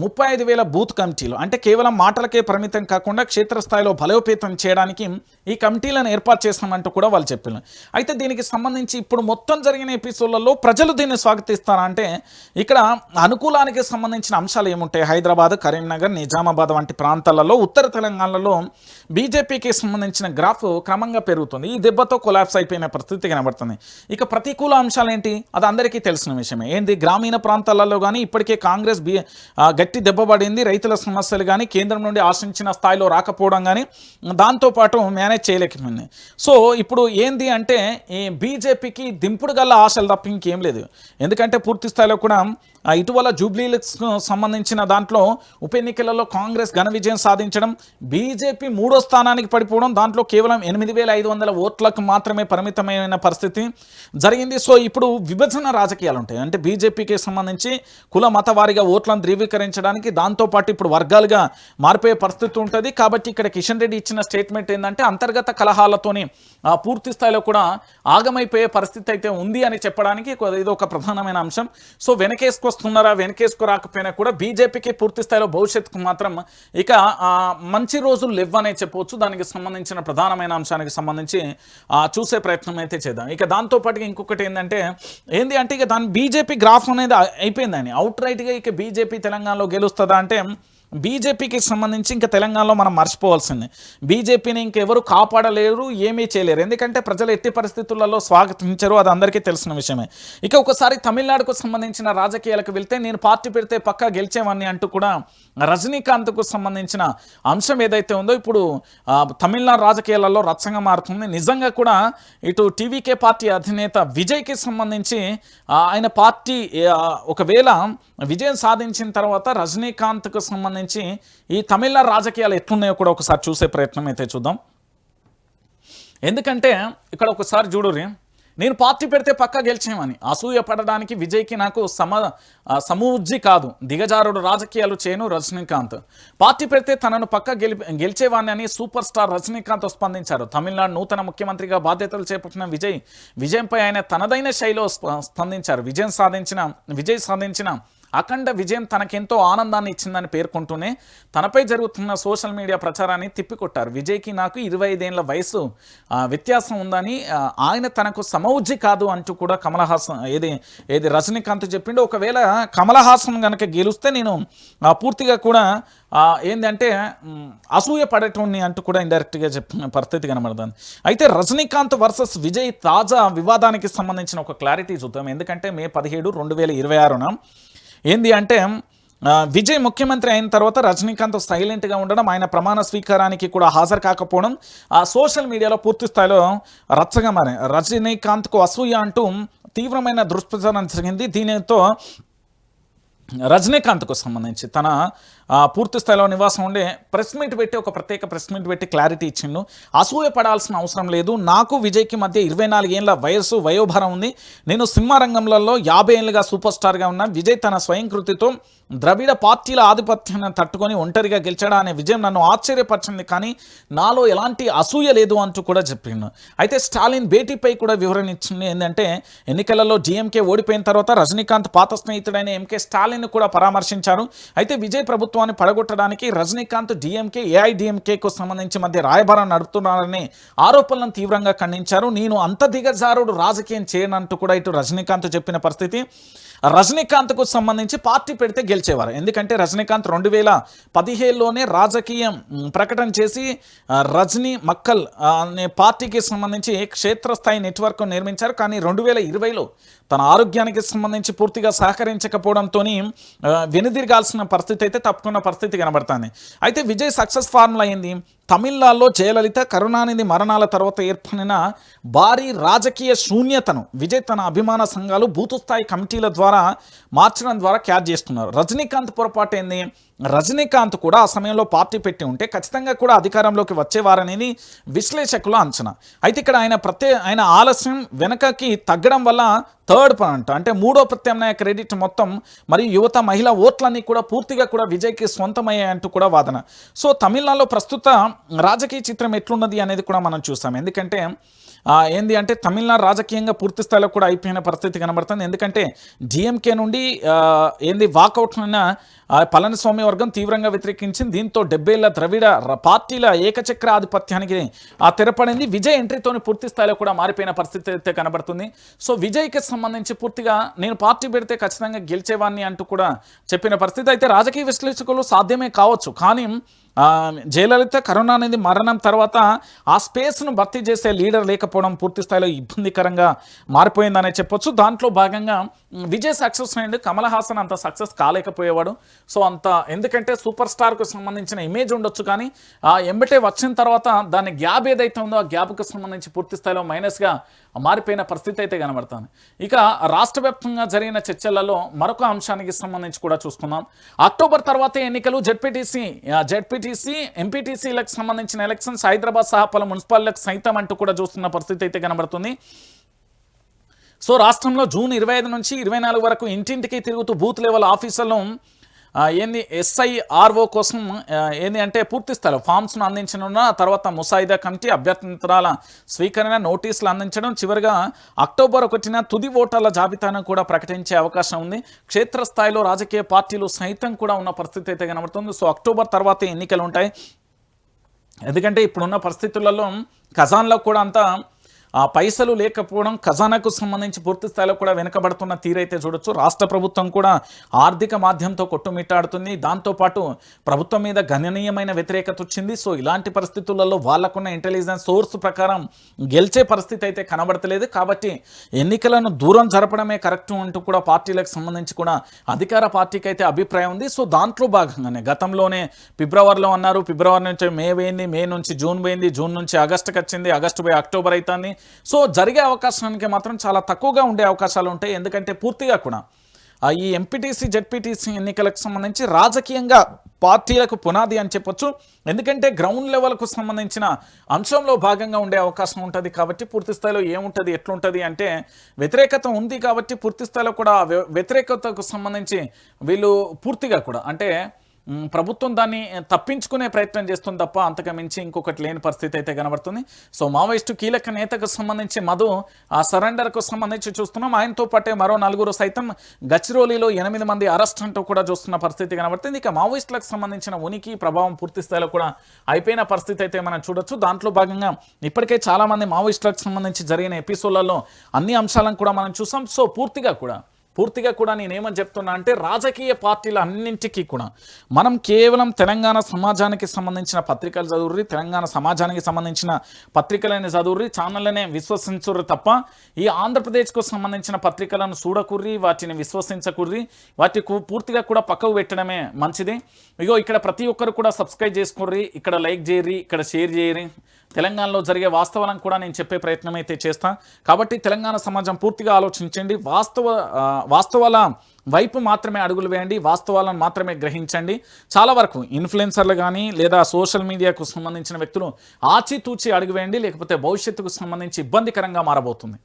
35,000 బూత్ కమిటీలు అంటే కేవలం మాటలకే పరిమితం కాకుండా క్షేత్రస్థాయిలో బలోపేతం చేయడానికి ఈ కమిటీలను ఏర్పాటు చేస్తామంటూ కూడా వాళ్ళు చెప్పారు. అయితే దీనికి సంబంధించి ఇప్పుడు మొత్తం జరిగిన ఎపిసోడ్లలో ప్రజలు దీన్ని స్వాగతిస్తారా అంటే ఇక్కడ అనుకూలానికి సంబంధించిన అంశాలు ఏముంటాయి? హైదరాబాద్, కరీంనగర్, నిజామాబాద్ వంటి ప్రాంతాలలో, ఉత్తర తెలంగాణలో బీజేపీకి సంబంధించిన గ్రాఫ్ క్రమంగా పెరుగుతుంది. ఈ దెబ్బతో కొలాప్స్ అయిపోయిన పరిస్థితి కనబడుతుంది. ఇక ప్రతికూల అంశాలు ఏంటి? అది అందరికీ తెలిసిన విషయమే. ఏంది? గ్రామీణ ప్రాంతాలలో కానీ ఇప్పటికే కాంగ్రెస్ గట్టి దెబ్బపడింది. రైతుల సమస్యలు కానీ కేంద్రం నుండి ఆశించిన స్థాయిలో రాకపోవడం కానీ దాంతోపాటు మేనేజ్ చేయలేకపోయింది. సో ఇప్పుడు ఏంది అంటే ఈ బీజేపీకి దింపుడు గల్ల ఆశలు తప్ప ఇంకేం లేదు. ఎందుకంటే పూర్తి స్థాయిలో కూడా ఇటీవల జూబ్లీలకు సంబంధించిన దాంట్లో ఉప ఎన్నికలలో కాంగ్రెస్ ఘన విజయం సాధించడం, బీజేపీ 3వ స్థానానికి పడిపోవడం, దాంట్లో కేవలం 8,500 ఓట్లకు మాత్రమే పరిమితమైన పరిస్థితి జరిగింది. సో ఇప్పుడు విభజన రాజకీయాలు ఉంటాయి. అంటే బీజేపీకి సంబంధించి కుల మత వారీగా ఓట్లను ధృవీకరించడానికి దాంతోపాటు ఇప్పుడు వర్గాలుగా మారిపోయే పరిస్థితి ఉంటుంది. కాబట్టి ఇక్కడ కిషన్ రెడ్డి ఇచ్చిన స్టేట్మెంట్ ఏంటంటే అంతర్గత కలహాలతోని పూర్తి స్థాయిలో కూడా ఆగమైపోయే పరిస్థితి అయితే ఉంది అని చెప్పడానికి ఇది ఒక ప్రధానమైన అంశం. సో వెనకేసుకొస్తున్నారా, వెనకేసుకు రాకపోయినా కూడా బీజేపీకి పూర్తి స్థాయిలో భవిష్యత్తుకు మాత్రం ఇక మంచి రోజులు లేవనే చెప్పవచ్చు. దానికి సంబంధించిన ప్రధానమైన అంశానికి సంబంధించి చూసే ప్రయత్నం అయితే చేద్దాం. ఇక దాంతోపాటుగా ఇంకొకటి ఏంటంటే ఇక దాని బీజేపీ గ్రాఫ్ అనేది అయిపోయిందని అవుట్ రైట్గా ఇక బీజేపీ తెలంగాణలో గెలుస్తుందా అంటే బీజేపీకి సంబంధించి ఇంకా తెలంగాణలో మనం మర్చిపోవాల్సిందే. బీజేపీని ఇంకెవరు కాపాడలేరు, ఏమీ చేయలేరు. ఎందుకంటే ప్రజలు ఎట్టి పరిస్థితులలో స్వాగతించరు, అది అందరికీ తెలిసిన విషయమే. ఇక ఒకసారి తమిళనాడుకు సంబంధించిన రాజకీయాలకు వెళ్తే నేను పార్టీ పెడితే పక్కా గెలిచేవాడిని అంటూ కూడా రజనీకాంత్కు సంబంధించిన అంశం ఏదైతే ఉందో ఇప్పుడు తమిళనాడు రాజకీయాలలో రచ్చంగా మారుతుంది. నిజంగా కూడా ఇటు టీవీకే పార్టీ అధినేత విజయ్కి సంబంధించి ఆయన పార్టీ ఒకవేళ విజయం సాధించిన తర్వాత రజనీకాంత్కు సంబంధించి ఈ తమిళనాడు రాజకీయాలు ఎట్లున్నాయో కూడా ఒకసారి చూసే ప్రయత్నం అయితే చూద్దాం. ఎందుకంటే ఇక్కడ ఒకసారి చూడుర్రి, నేను పార్టీ పెడితే పక్కా గెలిచేమని అసూయ పడడానికి విజయ్కి నాకు సమూజ్జి కాదు, దిగజారుడు రాజకీయాలు చేయను రజనీకాంత్. పార్టీ పెడితే తనను పక్కా గెలిచేవాడిని అని సూపర్ స్టార్ రజనీకాంత్ స్పందించారు. తమిళనాడు నూతన ముఖ్యమంత్రిగా బాధ్యతలు చేపట్టిన విజయంపై ఆయన తనదైన శైలిలో స్పందించారు. విజయ్ సాధించిన అఖండ విజయం తనకెంతో ఆనందాన్ని ఇచ్చిందని పేర్కొంటూనే తనపై జరుగుతున్న సోషల్ మీడియా ప్రచారాన్ని తిప్పికొట్టారు. విజయ్కి నాకు 25 ఏళ్ల వయసు వ్యత్యాసం ఉందని, ఆయన తనకు సమౌజ్జి కాదు అంటూ కూడా కమల్ హాసన్ ఏది రజనీకాంత్ చెప్పిండు. ఒకవేళ కమల్ హాసన్ కనుక గెలిస్తే నేను పూర్తిగా కూడా ఏంటంటే అసూయ పడేటోని అంటూ కూడా ఇండైరెక్ట్గా చెప్పిన పరిస్థితి కనబడుతుంది. అయితే రజనీకాంత్ వర్సెస్ విజయ్ తాజా వివాదానికి సంబంధించిన ఒక క్లారిటీ చూద్దాం. ఎందుకంటే మే 17, 2026 ఏంది అంటే విజయ్ ముఖ్యమంత్రి అయిన తర్వాత రజనీకాంత్ సైలెంట్గా ఉండడం, ఆయన ప్రమాణ స్వీకారానికి కూడా హాజరు కాకపోవడం సోషల్ మీడియాలో పూర్తి స్థాయిలో రచ్చగా మారాయి. రజనీకాంత్కు అసూయ అంటూ తీవ్రమైన దుష్ప్రచారం జరిగింది. దీనితో రజనీకాంత్కు సంబంధించి తన పూర్తి స్థాయిలో నివాసం ఉండే ఒక ప్రత్యేక ప్రెస్ మీట్ పెట్టి క్లారిటీ ఇచ్చిండు. అసూయ పడాల్సిన అవసరం లేదు, నాకు విజయ్కి మధ్య 24 ఏళ్ల వయోభారం ఉంది. నేను సినిమా రంగంలో 50 ఏళ్ళుగా సూపర్ స్టార్గా ఉన్న విజయ్ తన స్వయం కృతితో ద్రవిడ పార్టీల ఆధిపత్యాన్ని తట్టుకొని ఒంటరిగా గెలిచాడా అనే విజయం నన్ను ఆశ్చర్యపరిచింది, కానీ నాలో ఎలాంటి అసూయ లేదు అంటూ కూడా చెప్పిండు. అయితే స్టాలిన్ భేటీపై కూడా వివరణ ఇచ్చింది. ఏంటంటే ఎన్నికలలో డిఎంకే ఓడిపోయిన తర్వాత రజనీకాంత్ పాత స్నేహితుడైన ఎంకే స్టాలిన్ కూడా పరామర్శించారు. అయితే విజయ్ ప్రభుత్వాన్ని పడగొట్టడానికి రజనీకాంత్ డిఎంకే ఏఐడిఎంకేకు సంబంధించి మధ్య రాయబారం నడుపుతున్నారని ఆరోపణలను తీవ్రంగా ఖండించారు. నేను అంత దిగజారుడు రాజకీయం చేయనంటూ కూడా ఇటు రజనీకాంత్ చెప్పిన పరిస్థితి. రజనీకాంత్కు సంబంధించి పార్టీ పెడితే గెలిచేవారు. ఎందుకంటే రజనీకాంత్ 2017లోనే రాజకీయ ప్రకటన చేసి రజనీ మక్కల్ అనే పార్టీకి సంబంధించి క్షేత్రస్థాయి నెట్వర్క్ నిర్మించారు. కానీ 2020లో తన ఆరోగ్యానికి సంబంధించి పూర్తిగా సహకరించకపోవడంతో వెనుదిరగాల్సిన పరిస్థితి అయితే తప్పుకున్న పరిస్థితి కనబడుతుంది. అయితే విజయ్ సక్సెస్ ఫార్ములా అయింది. తమిళనాడులో జయలలిత, కరుణానిధి మరణాల తర్వాత ఏర్పడిన భారీ రాజకీయ శూన్యతను విజయ్ తన అభిమాన సంఘాలు బూతు స్థాయి కమిటీల ద్వారా మార్చడం ద్వారా క్యాచ్ చేస్తున్నారు. రజనీకాంత్ పొరపాటు ఏంది, రజనీకాంత్ కూడా ఆ సమయంలో పార్టీ పెట్టి ఉంటే ఖచ్చితంగా కూడా అధికారంలోకి వచ్చేవారనేది విశ్లేషకుల అంచనా. అయితే ఇక్కడ ఆయన ఆలస్యం వెనకకి తగ్గడం వల్ల థర్డ్ పాయింట్ అంటే మూడో ప్రత్యామ్నాయ క్రెడిట్ మొత్తం మరియు యువత మహిళా ఓట్లన్నీ కూడా పూర్తిగా కూడా విజయ్కి సొంతమయ్యాయంటూ కూడా వాదన. సో తమిళనాడులో ప్రస్తుత రాజకీయ చిత్రం ఎట్లున్నది అనేది కూడా మనం చూసాం. ఎందుకంటే ఏంది అంటే తమిళనాడు రాజకీయంగా పూర్తి స్థాయిలో కూడా అయిపోయిన పరిస్థితి కనబడుతుంది. ఎందుకంటే డిఎంకే నుండి వాకౌట్లైన పళనిస్వామి వర్గం తీవ్రంగా వ్యతిరేకించింది. దీంతో 70 ఏళ్ల ద్రవిడ పార్టీల ఏకచక్ర ఆధిపత్యానికి తెరపడింది. విజయ్ ఎంట్రీతోని పూర్తి స్థాయిలో కూడా మారిపోయిన పరిస్థితి అయితే కనబడుతుంది. సో విజయ్కి సంబంధించి పూర్తిగా నేను పార్టీ పెడితే ఖచ్చితంగా గెలిచేవాడిని అంటూ కూడా చెప్పిన పరిస్థితి. అయితే రాజకీయ విశ్లేషకులు సాధ్యమే కావచ్చు, కానీ జయలలిత కరోనా అనేది మరణం తర్వాత ఆ స్పేస్ను భర్తీ చేసే లీడర్ లేకపోవడం పూర్తి స్థాయిలో ఇబ్బందికరంగా మారిపోయిందనే చెప్పొచ్చు. దాంట్లో భాగంగా విజయ్ సక్సెస్ అయ్యింది, కమల్ హాసన్ అంత సక్సెస్ కాలేకపోయేవాడు. సో అంత ఎందుకంటే సూపర్ స్టార్కు సంబంధించిన ఇమేజ్ ఉండొచ్చు, కానీ ఎంబటే వచ్చిన తర్వాత దాని గ్యాప్ ఏదైతే ఉందో ఆ గ్యాప్కు సంబంధించి పూర్తి స్థాయిలో మైనస్గా మారిపోయిన పరిస్థితి అయితే కనబడుతుంది. ఇక రాష్ట్ర వ్యాప్తంగా జరిగిన చర్చలలో మరొక అంశానికి సంబంధించి కూడా చూసుకుందాం. అక్టోబర్ తర్వాత ఎన్నికలు జెడ్పీటీసీ ఎంపీటీసీలకు సంబంధించిన ఎలక్షన్స్ హైదరాబాద్ సహా పలు మున్సిపాలిటీలకు సైతం అంటూ కూడా చూస్తున్న పరిస్థితి అయితే కనబడుతుంది. సో రాష్ట్రంలో జూన్ 25 నుంచి 24 వరకు ఇంటింటికి తిరుగుతూ బూత్ లెవెల్ ఆఫీసర్లు SIRO కోసం అంటే పూర్తి స్థాయిలో ఫామ్స్ను అందించనున్న తర్వాత ముసాయిదా కమిటీ అభ్యర్థింతరాల స్వీకరణ నోటీసులు అందించడం, చివరిగా అక్టోబర్ 1న తుది ఓటర్ల జాబితాను కూడా ప్రకటించే అవకాశం ఉంది. క్షేత్రస్థాయిలో రాజకీయ పార్టీలు సైతం కూడా ఉన్న పరిస్థితి అయితే కనబడుతుంది. సో అక్టోబర్ తర్వాత ఎన్నికలు ఉంటాయి. ఎందుకంటే ఇప్పుడున్న పరిస్థితులలో ఖజాన్లో కూడా అంతా పైసలు లేకపోవడం, ఖజానాకు సంబంధించి పూర్తి స్థాయిలో కూడా వెనుకబడుతున్న తీరైతే చూడొచ్చు. రాష్ట్ర ప్రభుత్వం కూడా ఆర్థిక మాధ్యంతో కొట్టుమిట్టాడుతుంది. దాంతోపాటు ప్రభుత్వం మీద గణనీయమైన వ్యతిరేకత వచ్చింది. సో ఇలాంటి పరిస్థితులలో వాళ్ళకున్న ఇంటెలిజెన్స్ సోర్స్ ప్రకారం గెలిచే పరిస్థితి అయితే కనబడతలేదు. కాబట్టి ఎన్నికలను దూరం జరపడమే కరెక్ట్ అంటూ కూడా పార్టీలకు సంబంధించి కూడా అధికార పార్టీకి అయితే అభిప్రాయం ఉంది. సో దాంట్లో భాగంగానే గతంలోనే ఫిబ్రవరిలో అన్నారు, ఫిబ్రవరి నుంచి మే పోయింది, మే నుంచి జూన్ పోయింది, జూన్ నుంచి ఆగస్టుకి వచ్చింది, ఆగస్టు పోయి అక్టోబర్ అవుతుంది. సో జరిగే అవకాశానికి మాత్రం చాలా తక్కువగా ఉండే అవకాశాలు ఉంటాయి. ఎందుకంటే పూర్తిగా కూడా ఈ ఎంపీటీసీ జెడ్పీటీసీ ఎన్నికలకు సంబంధించి రాజకీయంగా పార్టీలకు పునాది అని చెప్పొచ్చు. ఎందుకంటే గ్రౌండ్ లెవెల్కు సంబంధించిన అంశంలో భాగంగా ఉండే అవకాశం ఉంటుంది. కాబట్టి పూర్తి స్థాయిలో ఏముంటుంది ఎట్లుంటుంది అంటే వ్యతిరేకత ఉంది. కాబట్టి పూర్తి స్థాయిలో కూడా వ్యతిరేకతకు సంబంధించి వీళ్ళు పూర్తిగా కూడా అంటే ప్రభుత్వం దాన్ని తప్పించుకునే ప్రయత్నం చేస్తుంది తప్ప అంతకు మించి ఇంకొకటి లేని పరిస్థితి అయితే కనబడుతుంది. సో మావోయిస్టు కీలక నేతకు సంబంధించి మధు ఆ సరెండర్కు సంబంధించి చూస్తున్నాం. ఆయనతో పాటే మరో 4 సైతం గచ్చిరోలిలో 8 మంది అరెస్ట్ అంటూ కూడా చూస్తున్న పరిస్థితి కనబడుతుంది. ఇక మావోయిస్టులకు సంబంధించిన ఉనికి ప్రభావం పూర్తి స్థాయిలో కూడా అయిపోయిన పరిస్థితి అయితే మనం చూడొచ్చు. దాంట్లో భాగంగా ఇప్పటికే చాలామంది మావోయిస్టులకు సంబంధించి జరిగిన ఎపిసోడ్లలో అన్ని అంశాలను కూడా మనం చూసాం. సో పూర్తిగా కూడా నేనేమని చెప్తున్నా అంటే రాజకీయ పార్టీలు అన్నింటికీ కూడా మనం కేవలం తెలంగాణ సమాజానికి సంబంధించిన పత్రికలు చదువుర్రి, తెలంగాణ సమాజానికి సంబంధించిన పత్రికలని చదువుర్రి, ఛానళ్ళనే విశ్వసించుర్రి తప్ప ఈ ఆంధ్రప్రదేశ్కు సంబంధించిన పత్రికలను చూడకుర్రి, వాటిని విశ్వసించకుర్రి, వాటికి పూర్తిగా కూడా పక్కకు పెట్టడమే మంచిది. ఇగో ఇక్కడ ప్రతి ఒక్కరు కూడా సబ్స్క్రైబ్ చేసుకోర్రి, ఇక్కడ లైక్ చేయరి, ఇక్కడ షేర్ చేయరి. తెలంగాణలో జరిగే వాస్తవాలను కూడా నేను చెప్పే ప్రయత్నం అయితే చేస్తాను. కాబట్టి తెలంగాణ సమాజం పూర్తిగా ఆలోచించండి, వాస్తవాల వైపు మాత్రమే అడుగులు వేయండి, వాస్తవాలను మాత్రమే గ్రహించండి. చాలా వరకు ఇన్ఫ్లుయెన్సర్లు కానీ లేదా సోషల్ మీడియాకు సంబంధించిన వ్యక్తులు ఆచితూచి అడుగు వేయండి, లేకపోతే భవిష్యత్తుకు సంబంధించి ఇబ్బందికరంగా మారబోతుంది.